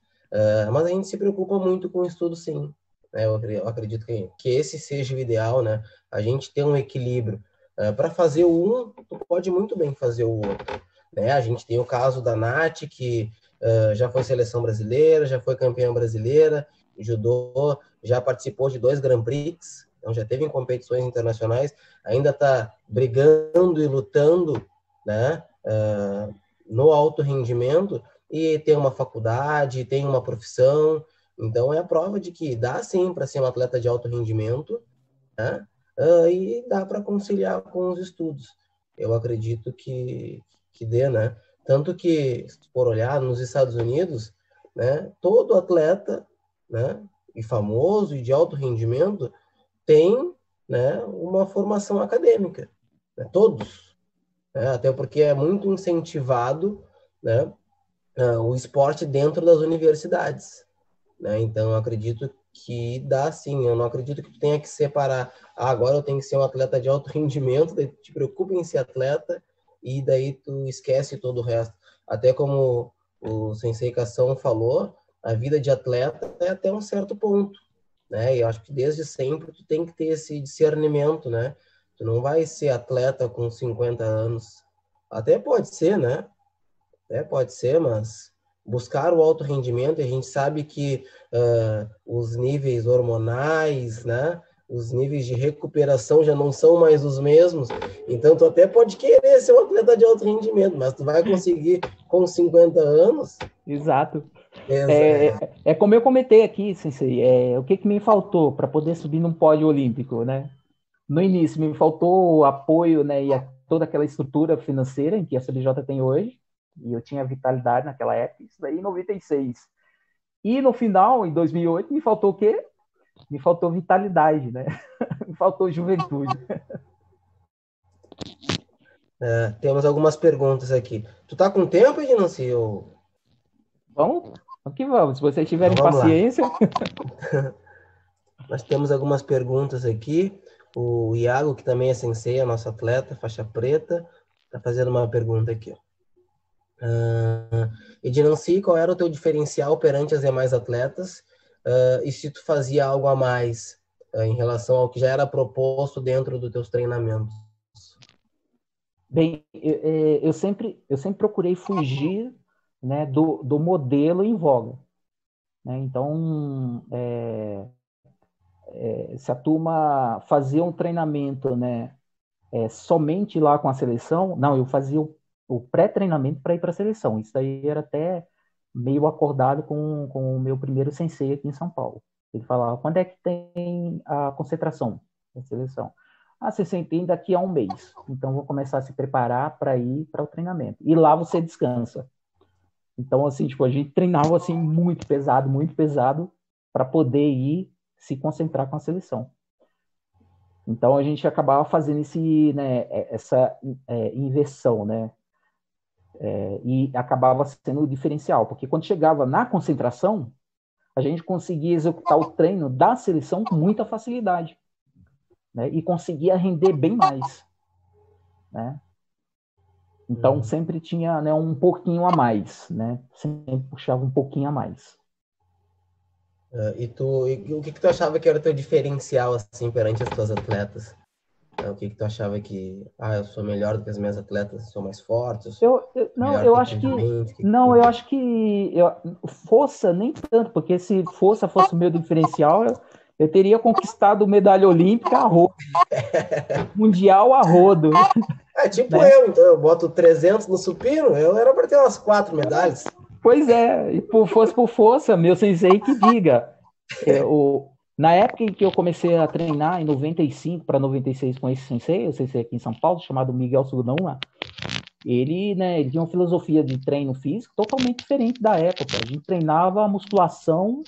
Mas a gente se preocupa muito com o estudo, sim. Eu acredito que esse seja o ideal, né? A gente ter um equilíbrio. Para fazer o um, tu pode muito bem fazer o outro, né? A gente tem o caso da Nath, que já foi seleção brasileira, já foi campeã brasileira, judô, já participou de 2 Grand Prix, então já teve em competições internacionais, ainda está brigando e lutando, né, no alto rendimento e tem uma faculdade, tem uma profissão. Então, é a prova de que dá sim para ser um atleta de alto rendimento, né? E dá para conciliar com os estudos. Eu acredito que dê, né? Tanto que, se for olhar nos Estados Unidos, né, todo atleta, né, e famoso e de alto rendimento tem, né, uma formação acadêmica, né? Todos, né? Até porque é muito incentivado, né, o esporte dentro das universidades, né? Então, eu acredito que dá sim. Eu não acredito que tu tenha que separar. Agora eu tenho que ser um atleta de alto rendimento, daí tu te preocupa em ser atleta e daí tu esquece todo o resto. Até como o Sensei Cação falou, a vida de atleta é até um certo ponto, né? E eu acho que desde sempre tu tem que ter esse discernimento, né? Tu não vai ser atleta com 50 anos. Até pode ser, né? Pode ser, mas buscar o alto rendimento, e a gente sabe que os níveis hormonais, né, os níveis de recuperação já não são mais os mesmos, então tu até pode querer ser um atleta de alto rendimento, mas tu vai conseguir com 50 anos? Exato. É como eu comentei aqui, Sensei, o que me faltou para poder subir num pódio olímpico, né? No início me faltou o apoio, né, e toda aquela estrutura financeira em que a CBJ tem hoje, e eu tinha vitalidade naquela época, isso daí em 96. E no final, em 2008, me faltou o quê? Me faltou vitalidade, né? Me faltou juventude. Temos algumas perguntas aqui. Tu tá com tempo, Ednancy? Vamos que vamos. Se vocês tiverem então, paciência. Nós temos algumas perguntas aqui. O Iago, que também é sensei, é nosso atleta, faixa preta, está fazendo uma pergunta aqui. Ednancy, qual era o teu diferencial perante as demais atletas? E se tu fazia algo a mais em relação ao que já era proposto dentro dos teus treinamentos? Bem, eu sempre procurei fugir, né, do modelo em voga, né? Então, se a turma fazia um treinamento, né, somente lá com a seleção, não, eu fazia o pré-treinamento para ir para a seleção. Isso aí era até meio acordado com o meu primeiro sensei aqui em São Paulo. Ele falava, quando é que tem a concentração da seleção? Você tem daqui a um mês. Então, vou começar a se preparar para ir para o treinamento. E lá você descansa. Então, assim, tipo, a gente treinava assim muito pesado para poder ir se concentrar com a seleção. Então, a gente acabava fazendo essa inversão, né? E acabava sendo o diferencial, porque quando chegava na concentração, a gente conseguia executar o treino da seleção com muita facilidade, né? E conseguia render bem mais, né? Então, sempre tinha, né, um pouquinho a mais, né? Sempre puxava um pouquinho a mais. E o que tu achava que era o teu diferencial, assim, perante as tuas atletas? O que tu achava que, eu sou melhor do que as minhas atletas, sou mais forte? Eu acho que força nem tanto, porque se força fosse o meu diferencial, eu teria conquistado medalha olímpica a rodo, mundial a rodo. Tipo, né? Então, eu boto 300 no supino, eu era para ter umas 4 medalhas. Pois é, e por força, meu sensei que diga. Na época em que eu comecei a treinar, em 95 para 96 com esse sensei, o sensei aqui em São Paulo, chamado Miguel Sugnauma, ele tinha uma filosofia de treino físico totalmente diferente da época. A gente treinava a musculação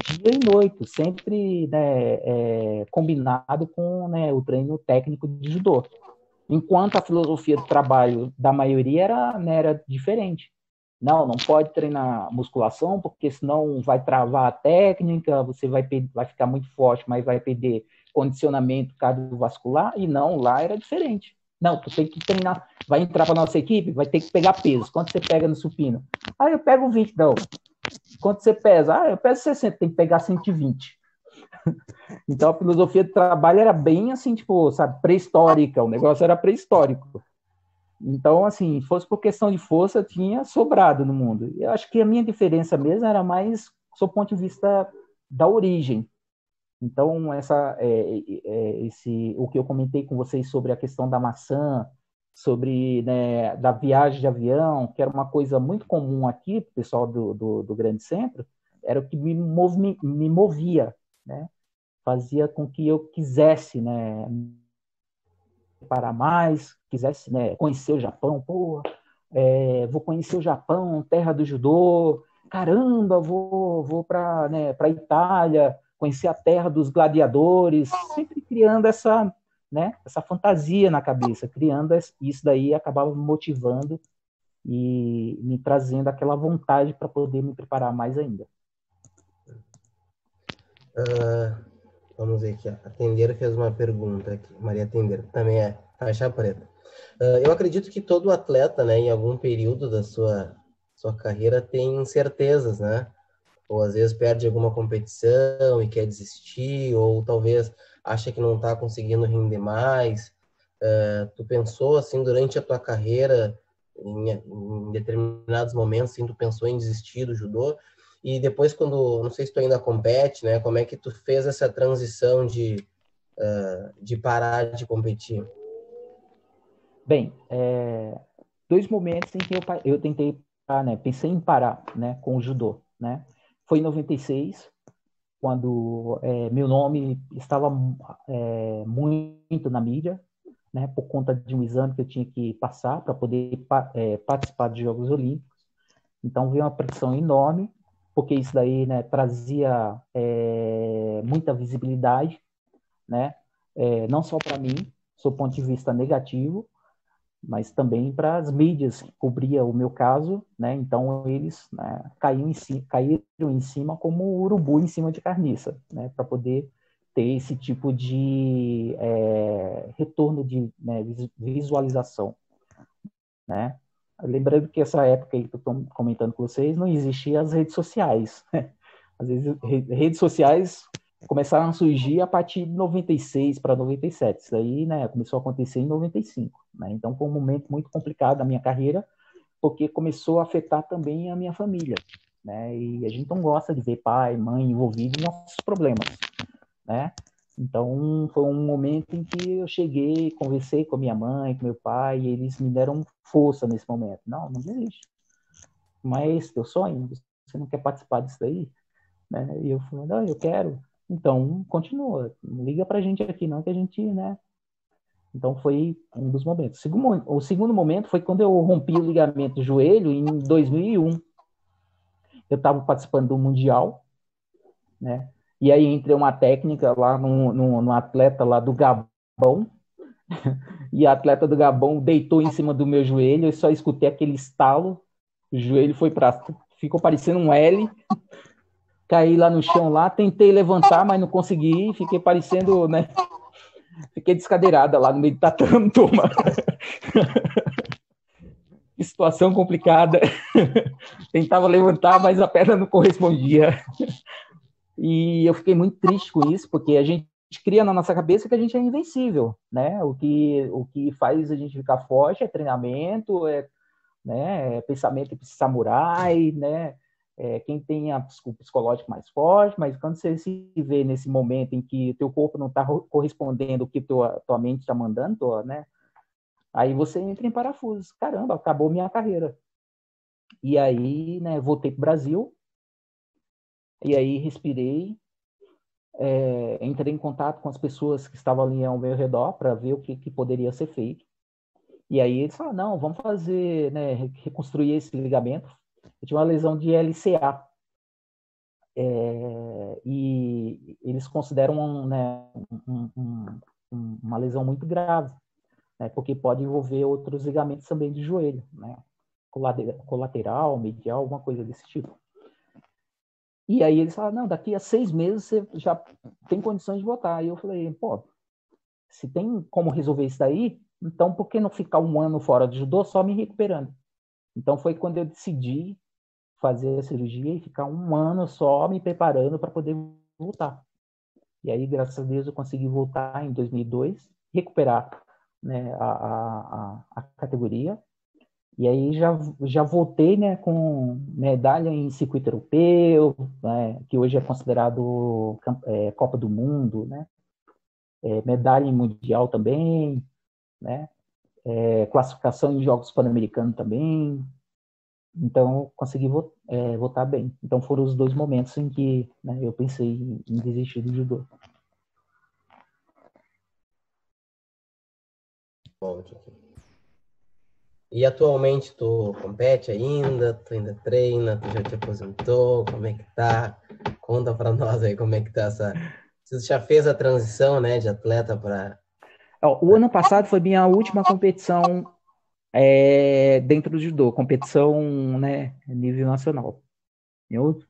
dia e noite, sempre, né, combinado com, né, o treino técnico de judô. Enquanto a filosofia do trabalho da maioria era diferente. Não pode treinar musculação, porque senão vai travar a técnica, você vai ficar muito forte, mas vai perder condicionamento cardiovascular, e não, lá era diferente. Não, tu tem que treinar, vai entrar para nossa equipe, vai ter que pegar peso. Quanto você pega no supino? Eu pego 20, não. Quanto você pesa? Eu peso 60, tem que pegar 120. Então, a filosofia do trabalho era bem assim, tipo, sabe, pré-histórica, o negócio era pré-histórico. Então, assim, fosse por questão de força, tinha sobrado no mundo. Eu acho que a minha diferença mesmo era mais do ponto de vista da origem. Então, o que eu comentei com vocês sobre a questão da maçã, sobre, né, da viagem de avião, que era uma coisa muito comum aqui, o pessoal do Grande Centro, era o que me movia, né? Fazia com que eu quisesse, né, parar mais, quisesse, né, conhecer o Japão. Pô, vou conhecer o Japão, terra do judô, caramba, vou para, né, para Itália, conhecer a terra dos gladiadores, sempre criando essa, né, essa fantasia na cabeça, criando isso daí acabava me motivando e me trazendo aquela vontade para poder me preparar mais ainda. Vamos ver aqui. A Tendeira fez uma pergunta aqui. Maria Tendeira, também é faixa preta. Eu acredito que todo atleta, né, em algum período da sua carreira tem incertezas, né? Ou às vezes perde alguma competição e quer desistir, ou talvez acha que não está conseguindo render mais. Tu pensou, assim, durante a tua carreira, em determinados momentos, assim, tu pensou em desistir do judô? E depois, quando, não sei se tu ainda compete, né? Como é que tu fez essa transição de parar de competir? Bem, dois momentos em que eu tentei, né, pensei em parar, né, com o judô, né? Foi em 96, quando meu nome estava muito na mídia, né, por conta de um exame que eu tinha que passar para poder participar dos Jogos Olímpicos. Então veio uma pressão enorme, porque isso daí, né, trazia muita visibilidade, né, não só para mim, do ponto de vista negativo, mas também para as mídias, cobria o meu caso, né? Então eles, né, caíram em cima como urubu em cima de carniça, né? Para poder ter esse tipo de retorno de, né, visualização, né? Lembrando que essa época aí que eu estou comentando com vocês, não existiam as redes sociais, né? Às vezes redes sociais começaram a surgir a partir de 96 para 97. Isso aí, né, começou a acontecer em 95. Né? Então, foi um momento muito complicado da minha carreira, porque começou a afetar também a minha família. Né? E a gente não gosta de ver pai, mãe envolvidos em nossos problemas. Né? Então, foi um momento em que eu cheguei, conversei com a minha mãe, com meu pai, e eles me deram força nesse momento. Não desiste. Mas teu sonho, você não quer participar disso daí? Né? E eu falei, não, eu quero. Então, continua. Não liga pra gente aqui, não, que a gente, né? Então, foi um dos momentos. O segundo momento foi quando eu rompi o ligamento do joelho em 2001. Eu estava participando do Mundial, né? E aí entrei uma técnica lá no atleta lá do Gabão, e a atleta do Gabão deitou em cima do meu joelho, eu só escutei aquele estalo, o joelho ficou parecendo um L, caí lá no chão lá, tentei levantar, mas não consegui, fiquei parecendo, né? Fiquei descadeirada lá no meio do tatame, turma. Que situação complicada. Tentava levantar, mas a perna não correspondia. E eu fiquei muito triste com isso, porque a gente cria na nossa cabeça que a gente é invencível, né? O que faz a gente ficar forte é treinamento, né? Pensamento de samurai, né? Quem tem o psicológico mais forte, mas quando você se vê nesse momento em que teu corpo não está correspondendo ao que tua mente está mandando, né? Aí você entra em parafuso. Caramba, acabou minha carreira. E aí, né, voltei para o Brasil, e aí respirei, entrei em contato com as pessoas que estavam ali ao meu redor para ver o que poderia ser feito. E aí eles falaram, não, vamos fazer, né, reconstruir esse ligamento. Eu tinha uma lesão de LCA. E eles consideram né, uma lesão muito grave, né, porque pode envolver outros ligamentos também de joelho, né, colateral, medial, alguma coisa desse tipo. E aí eles falaram, não, daqui a 6 meses você já tem condições de voltar. Aí eu falei, pô, se tem como resolver isso daí, então por que não ficar 1 ano fora de judô só me recuperando? Então foi quando eu decidi fazer a cirurgia e ficar 1 ano só me preparando para poder voltar. E aí, graças a Deus, eu consegui voltar em 2002, recuperar, né, a categoria. E aí já voltei, né, com medalha em circuito europeu, né, que hoje é considerado Copa do Mundo, né, medalha em mundial também, né. classificação em jogos pan-americanos também. Então, eu consegui votar bem. Então, foram os 2 momentos em que, né, eu pensei em desistir do judô. Bom, e atualmente tu compete ainda? Tu ainda treina? Tu já te aposentou? Como é que tá? Conta pra nós aí como é que tá essa... Você já fez a transição, né, de atleta para... O ano passado foi minha última competição dentro do judô, competição, né, nível nacional.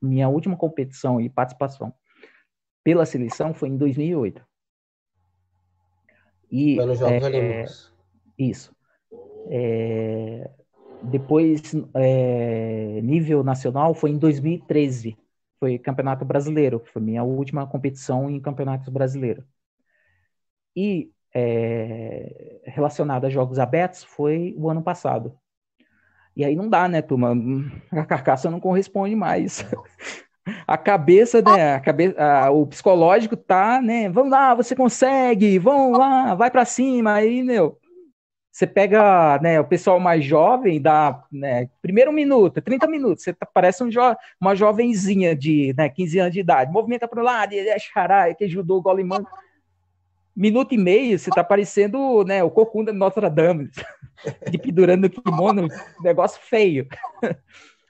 Minha última competição e participação pela seleção foi em 2008. E, Foi nos Jogos Olímpicos. Isso. Depois, nível nacional foi em 2013. Foi Campeonato Brasileiro. Foi minha última competição em Campeonato Brasileiro. E relacionado a Jogos Abertos foi o ano passado. E aí não dá, né, turma? A carcaça não corresponde mais. A cabeça, né? O psicológico tá, né? Vamos lá, você consegue, vamos lá, vai para cima. Aí, meu, você pega, né, o pessoal mais jovem, dá, né, primeiro minuto, 30 minutos, você parece uma jovenzinha de, né, 15 anos de idade, movimenta para o lado, xará, que judô, golimã. Minuto e meio, você tá parecendo, né, o Corcunda de Notre Dame, de pendurando no kimono, negócio feio.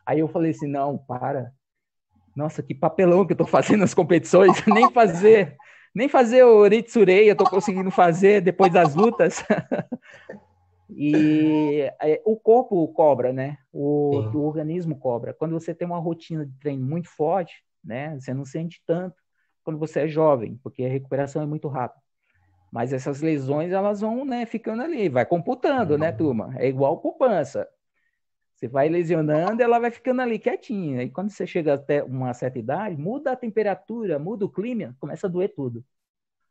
Aí eu falei assim, não, para. Nossa, que papelão que eu tô fazendo nas competições, nem fazer o Ritsurei eu tô conseguindo fazer depois das lutas. E o corpo cobra, né? O organismo cobra. Quando você tem uma rotina de treino muito forte, né? Você não sente tanto quando você é jovem, porque a recuperação é muito rápida. Mas essas lesões, elas vão, né, ficando ali, vai computando, né, turma? É igual poupança. Você vai lesionando, ela vai ficando ali quietinha. E quando você chega até uma certa idade, muda a temperatura, muda o clima, começa a doer tudo.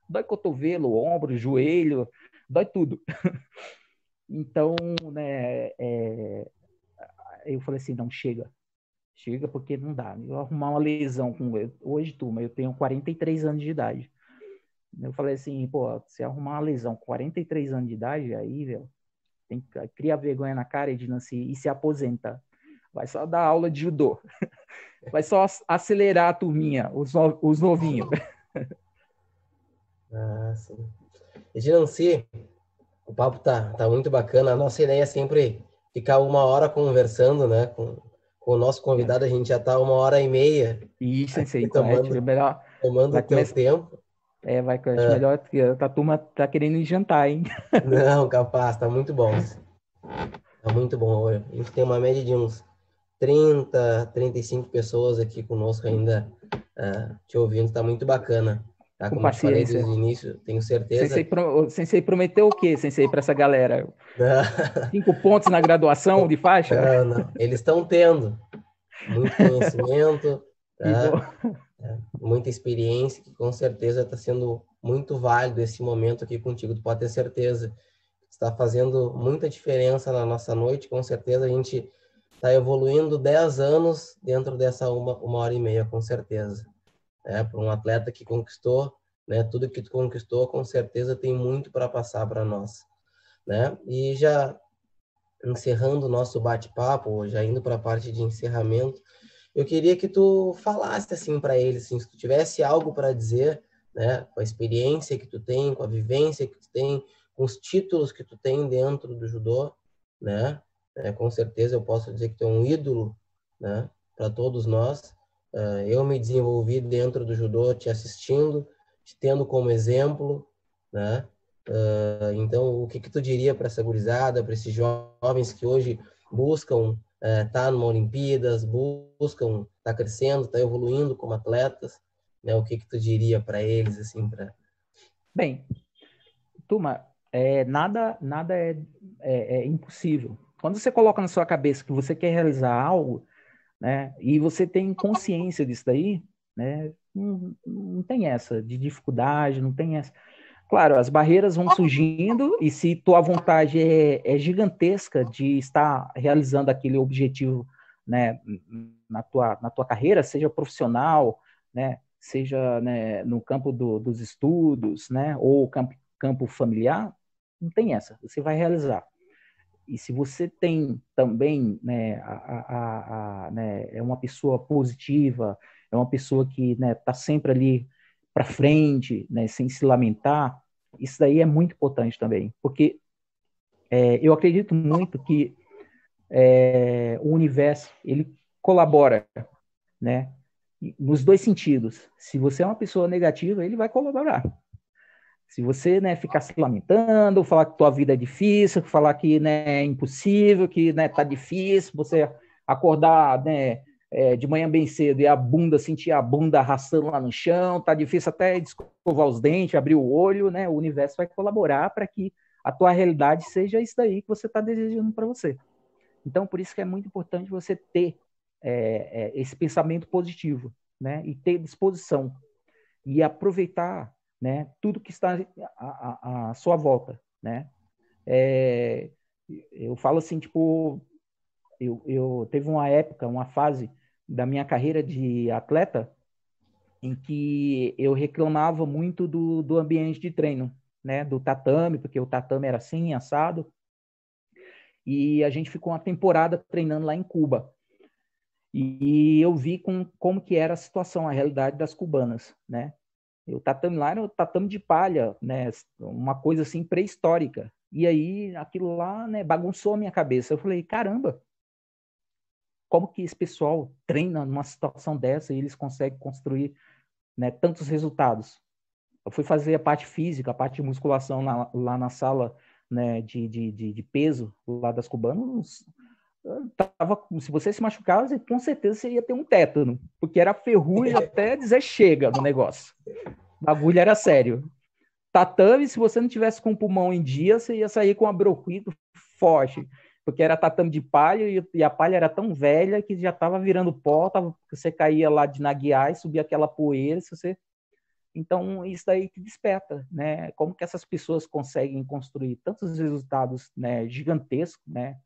Dói cotovelo, ombro, joelho, dói tudo. Então, né, eu falei assim, não, chega porque não dá. Eu arrumar uma lesão hoje, turma, eu tenho 43 anos de idade. Eu falei assim, pô, se arrumar uma lesão com 43 anos de idade, aí, velho, tem que criar vergonha na cara e se aposenta. Vai só dar aula de judô. Vai só acelerar a turminha, os novinhos. Ah, sim. Ednancy, o papo tá muito bacana. A nossa ideia é sempre ficar 1 hora conversando, né? Com o nosso convidado, a gente já tá 1h30. Isso, sensei. Tomando o teu tempo. Melhor que a turma tá querendo ir jantar, hein? Não, capaz, tá muito bom. Tá muito bom. A gente tem uma média de uns 30, 35 pessoas aqui conosco ainda te ouvindo, tá muito bacana. Tá? Com Como paciência. eu te falei desde o início, tenho certeza. Sensei prometeu o quê, Sensei, para essa galera? 5 pontos na graduação de faixa? Não. Eles estão tendo muito conhecimento, tá? Muita experiência, que com certeza está sendo muito válido esse momento aqui contigo. Tu pode ter certeza. Está fazendo muita diferença na nossa noite. Com certeza a gente está evoluindo 10 anos dentro dessa 1h30, com certeza. Para um atleta que conquistou, né, tudo que tu conquistou, com certeza tem muito para passar para nós, né? E já encerrando o nosso bate-papo, já indo para a parte de encerramento, eu queria que tu falasse assim para eles, assim, se tu tivesse algo para dizer, né, com a experiência que tu tem, com a vivência que tu tem, com os títulos que tu tem dentro do judô, né? Com certeza eu posso dizer que tu é um ídolo, né, para todos nós. Eu me desenvolvi dentro do judô, te assistindo, te tendo como exemplo, né? Então, o que tu diria para essa gurizada, para esses jovens que hoje buscam estar numa Olimpíadas, buscam estar crescendo, estar evoluindo como atletas, né? O que tu diria para eles, assim, Bem, turma, nada é impossível. Quando você coloca na sua cabeça que você quer realizar algo, né, e você tem consciência disso daí, né, não tem essa de dificuldade, não tem essa. Claro, as barreiras vão surgindo e se tua vontade é gigantesca de estar realizando aquele objetivo, né, na tua carreira, seja profissional, né, seja, né, no campo dos estudos, né, ou campo familiar, não tem essa, você vai realizar. E se você tem também, né, né, é uma pessoa positiva, é uma pessoa que, né, tá sempre ali para frente, né, sem se lamentar, isso daí é muito importante também, porque eu acredito muito que o universo ele colabora, né, nos dois sentidos. Se você é uma pessoa negativa, ele vai colaborar. Se você, né, ficar se lamentando, falar que tua vida é difícil, falar que, né, é impossível, que, né, tá difícil, você acordar, né, de manhã bem cedo e sentir a bunda arrastando lá no chão, tá difícil até escovar os dentes, abrir o olho, né, o universo vai colaborar para que a tua realidade seja isso daí que você está desejando para você. Então, por isso que é muito importante você ter esse pensamento positivo, né, e ter disposição e aproveitar, né, tudo que está à sua volta, né? Eu falo assim, tipo, eu teve uma época, uma fase da minha carreira de atleta em que eu reclamava muito do ambiente de treino, né, do tatame, porque o tatame era assim, assado, e a gente ficou uma temporada treinando lá em Cuba. E eu vi como que era a situação, a realidade das cubanas, né? O tatame lá era o tatame de palha, né? Uma coisa assim pré-histórica. E aí aquilo lá, né, bagunçou a minha cabeça. Eu falei, caramba, como que esse pessoal treina numa situação dessa e eles conseguem construir, né, tantos resultados? Eu fui fazer a parte física, a parte de musculação lá na sala, né, de peso lá das cubanas. Se você se machucasse, com certeza você ia ter um tétano, porque era ferrugem até dizer chega no negócio. O bagulho era sério. Tatame, se você não tivesse com o pulmão em dia, você ia sair com uma bronquite forte, porque era tatame de palha e a palha era tão velha que já estava virando pó, você caía lá de naguear e subia aquela poeira. Então, isso daí que desperta, né? Como que essas pessoas conseguem construir tantos resultados, né, gigantescos, né?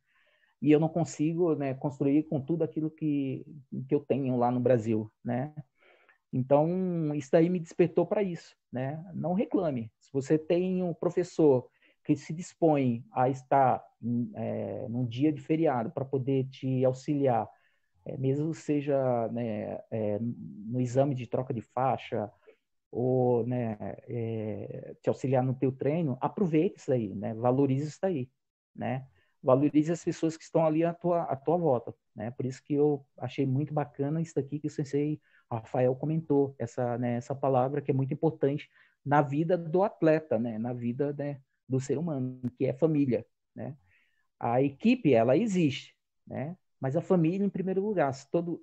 E eu não consigo, né, construir com tudo aquilo que eu tenho lá no Brasil, né? Então, isso daí me despertou para isso, né? Não reclame. Se você tem um professor que se dispõe a estar num dia de feriado para poder te auxiliar, mesmo seja, né, no exame de troca de faixa ou, né, te auxiliar no teu treino, aproveite isso aí, né? Valorize isso aí, né? Valorize as pessoas que estão ali à tua volta, né? Por isso que eu achei muito bacana isso daqui que o sensei Rafael comentou, essa palavra que é muito importante na vida do atleta, né? Na vida, né, do ser humano, que é família, né? A equipe, ela existe, né? Mas a família em primeiro lugar.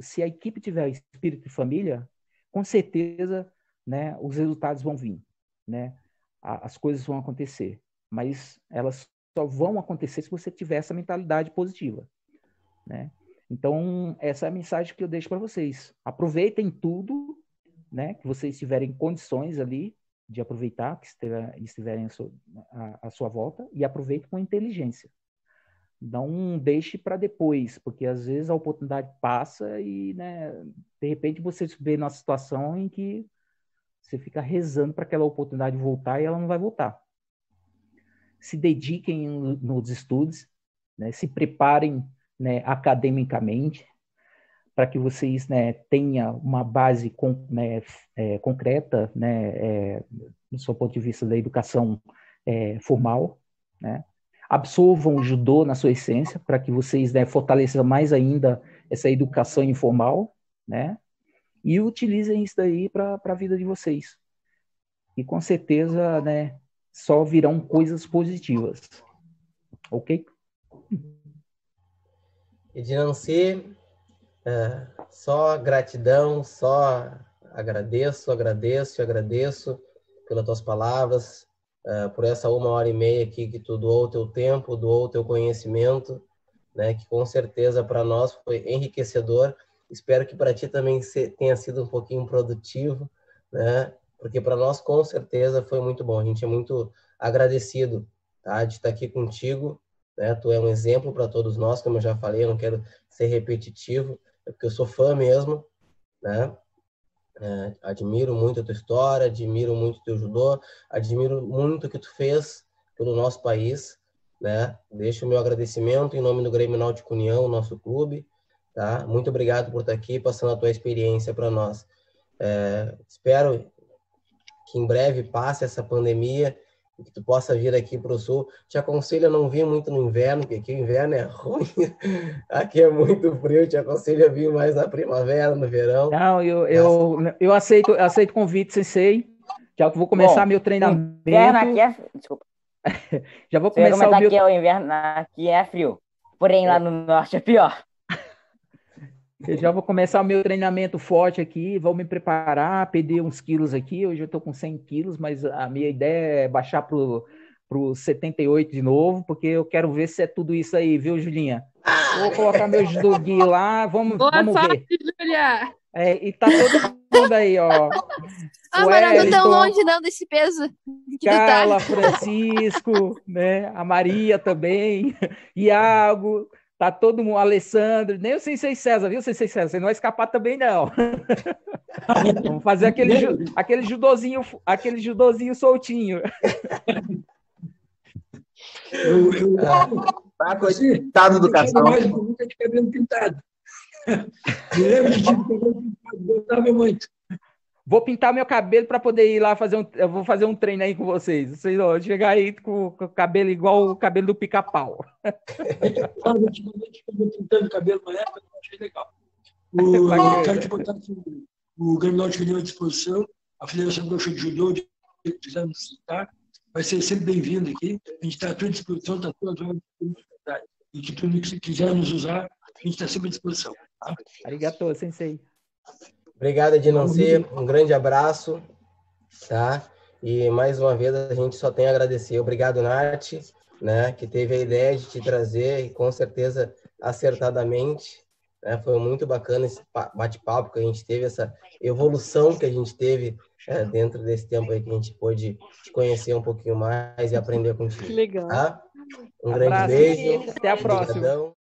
Se a equipe tiver espírito de família, com certeza, né, os resultados vão vir, né? As coisas vão acontecer, mas elas só vão acontecer se você tiver essa mentalidade positiva, né? Então, essa é a mensagem que eu deixo para vocês. Aproveitem tudo, né, que vocês tiverem condições ali de aproveitar, que estiverem à sua volta, e aproveitem com inteligência. Não deixe para depois, porque às vezes a oportunidade passa e, né, de repente você se vê numa situação em que você fica rezando para aquela oportunidade voltar e ela não vai voltar. Se dediquem nos estudos, né, se preparem, né, academicamente, para que vocês, né, tenham uma base concreta, né, do seu ponto de vista da educação formal, né? Absorvam o judô na sua essência, para que vocês, né, fortaleçam mais ainda essa educação informal, né? E utilizem isso daí para a vida de vocês. E com certeza, né, só virão coisas positivas. Ok? Edinanci, só gratidão, só agradeço pelas tuas palavras, por essa 1h30 aqui que tu doou o teu tempo, doou o teu conhecimento, né, que com certeza para nós foi enriquecedor. Espero que para ti também tenha sido um pouquinho produtivo, né, porque para nós com certeza foi muito bom. A gente é muito agradecido, tá, de estar aqui contigo, né? Tu é um exemplo para todos nós, como eu já falei, eu não quero ser repetitivo, é porque eu sou fã mesmo, né? Admiro muito a tua história, admiro muito o teu judô, admiro muito o que tu fez pelo nosso país, né? Deixo o meu agradecimento em nome do Grêmio Náutico União, nosso clube, tá? Muito obrigado por estar aqui, passando a tua experiência para nós. Espero que em breve passe essa pandemia e que tu possa vir aqui para o Sul. Te aconselho a não vir muito no inverno, porque aqui o inverno é ruim. Aqui é muito frio. Te aconselho a vir mais na primavera, no verão. Não, eu aceito o convite, Sensei. Já vou começar meu treinamento. Inverno aqui é... Desculpa. Já vou começar o meu... o inverno aqui é frio. Porém, lá no norte é pior. Eu já vou começar o meu treinamento forte aqui, vou me preparar, perder uns quilos aqui. Hoje eu estou com 100 quilos, mas a minha ideia é baixar para os 78 de novo, porque eu quero ver se é tudo isso aí, viu, Julinha? Vou colocar meu judogui lá, vamos ver. Julia! E tá todo mundo aí, ó. Mas não tão longe não desse peso. Carla, Francisco, né? A Maria também, Iago... Tá todo mundo, Alessandro, nem o Sensei César, viu, Sensei César? Você não vai escapar também, não. Vamos fazer aquele judozinho soltinho. Coitado do casal. Mais bonita de cabelo pintado. Me lembro de cabelo pintado, gostava muito. Vou pintar meu cabelo para poder ir lá eu vou fazer um treino aí com vocês. Vocês vão chegar aí com o cabelo igual o cabelo do Pica-Pau. Ultimamente, eu pintando cabelo na época, eu achei legal. Quero te botar o Grêmio Náutico União à disposição, a Federação Gaúcha de Judô, de quiser nos citar, vai ser sempre bem-vindo aqui. A gente está à tua disposição, está à tua zona de oportunidade. E que tudo que quiser nos usar, a gente está sempre à disposição. Tá? Arigatou, Sensei. Obrigado, Edinanci. Um grande abraço, tá? E mais uma vez a gente só tem a agradecer. Obrigado, Nath, né? Que teve a ideia de te trazer e com certeza acertadamente, né? Foi muito bacana esse bate-papo que a gente teve, essa evolução que a gente teve dentro desse tempo aí que a gente pôde te conhecer um pouquinho mais e aprender contigo. Legal. Tá? Um Abraço, grande beijo. Até a próxima. Obrigadão.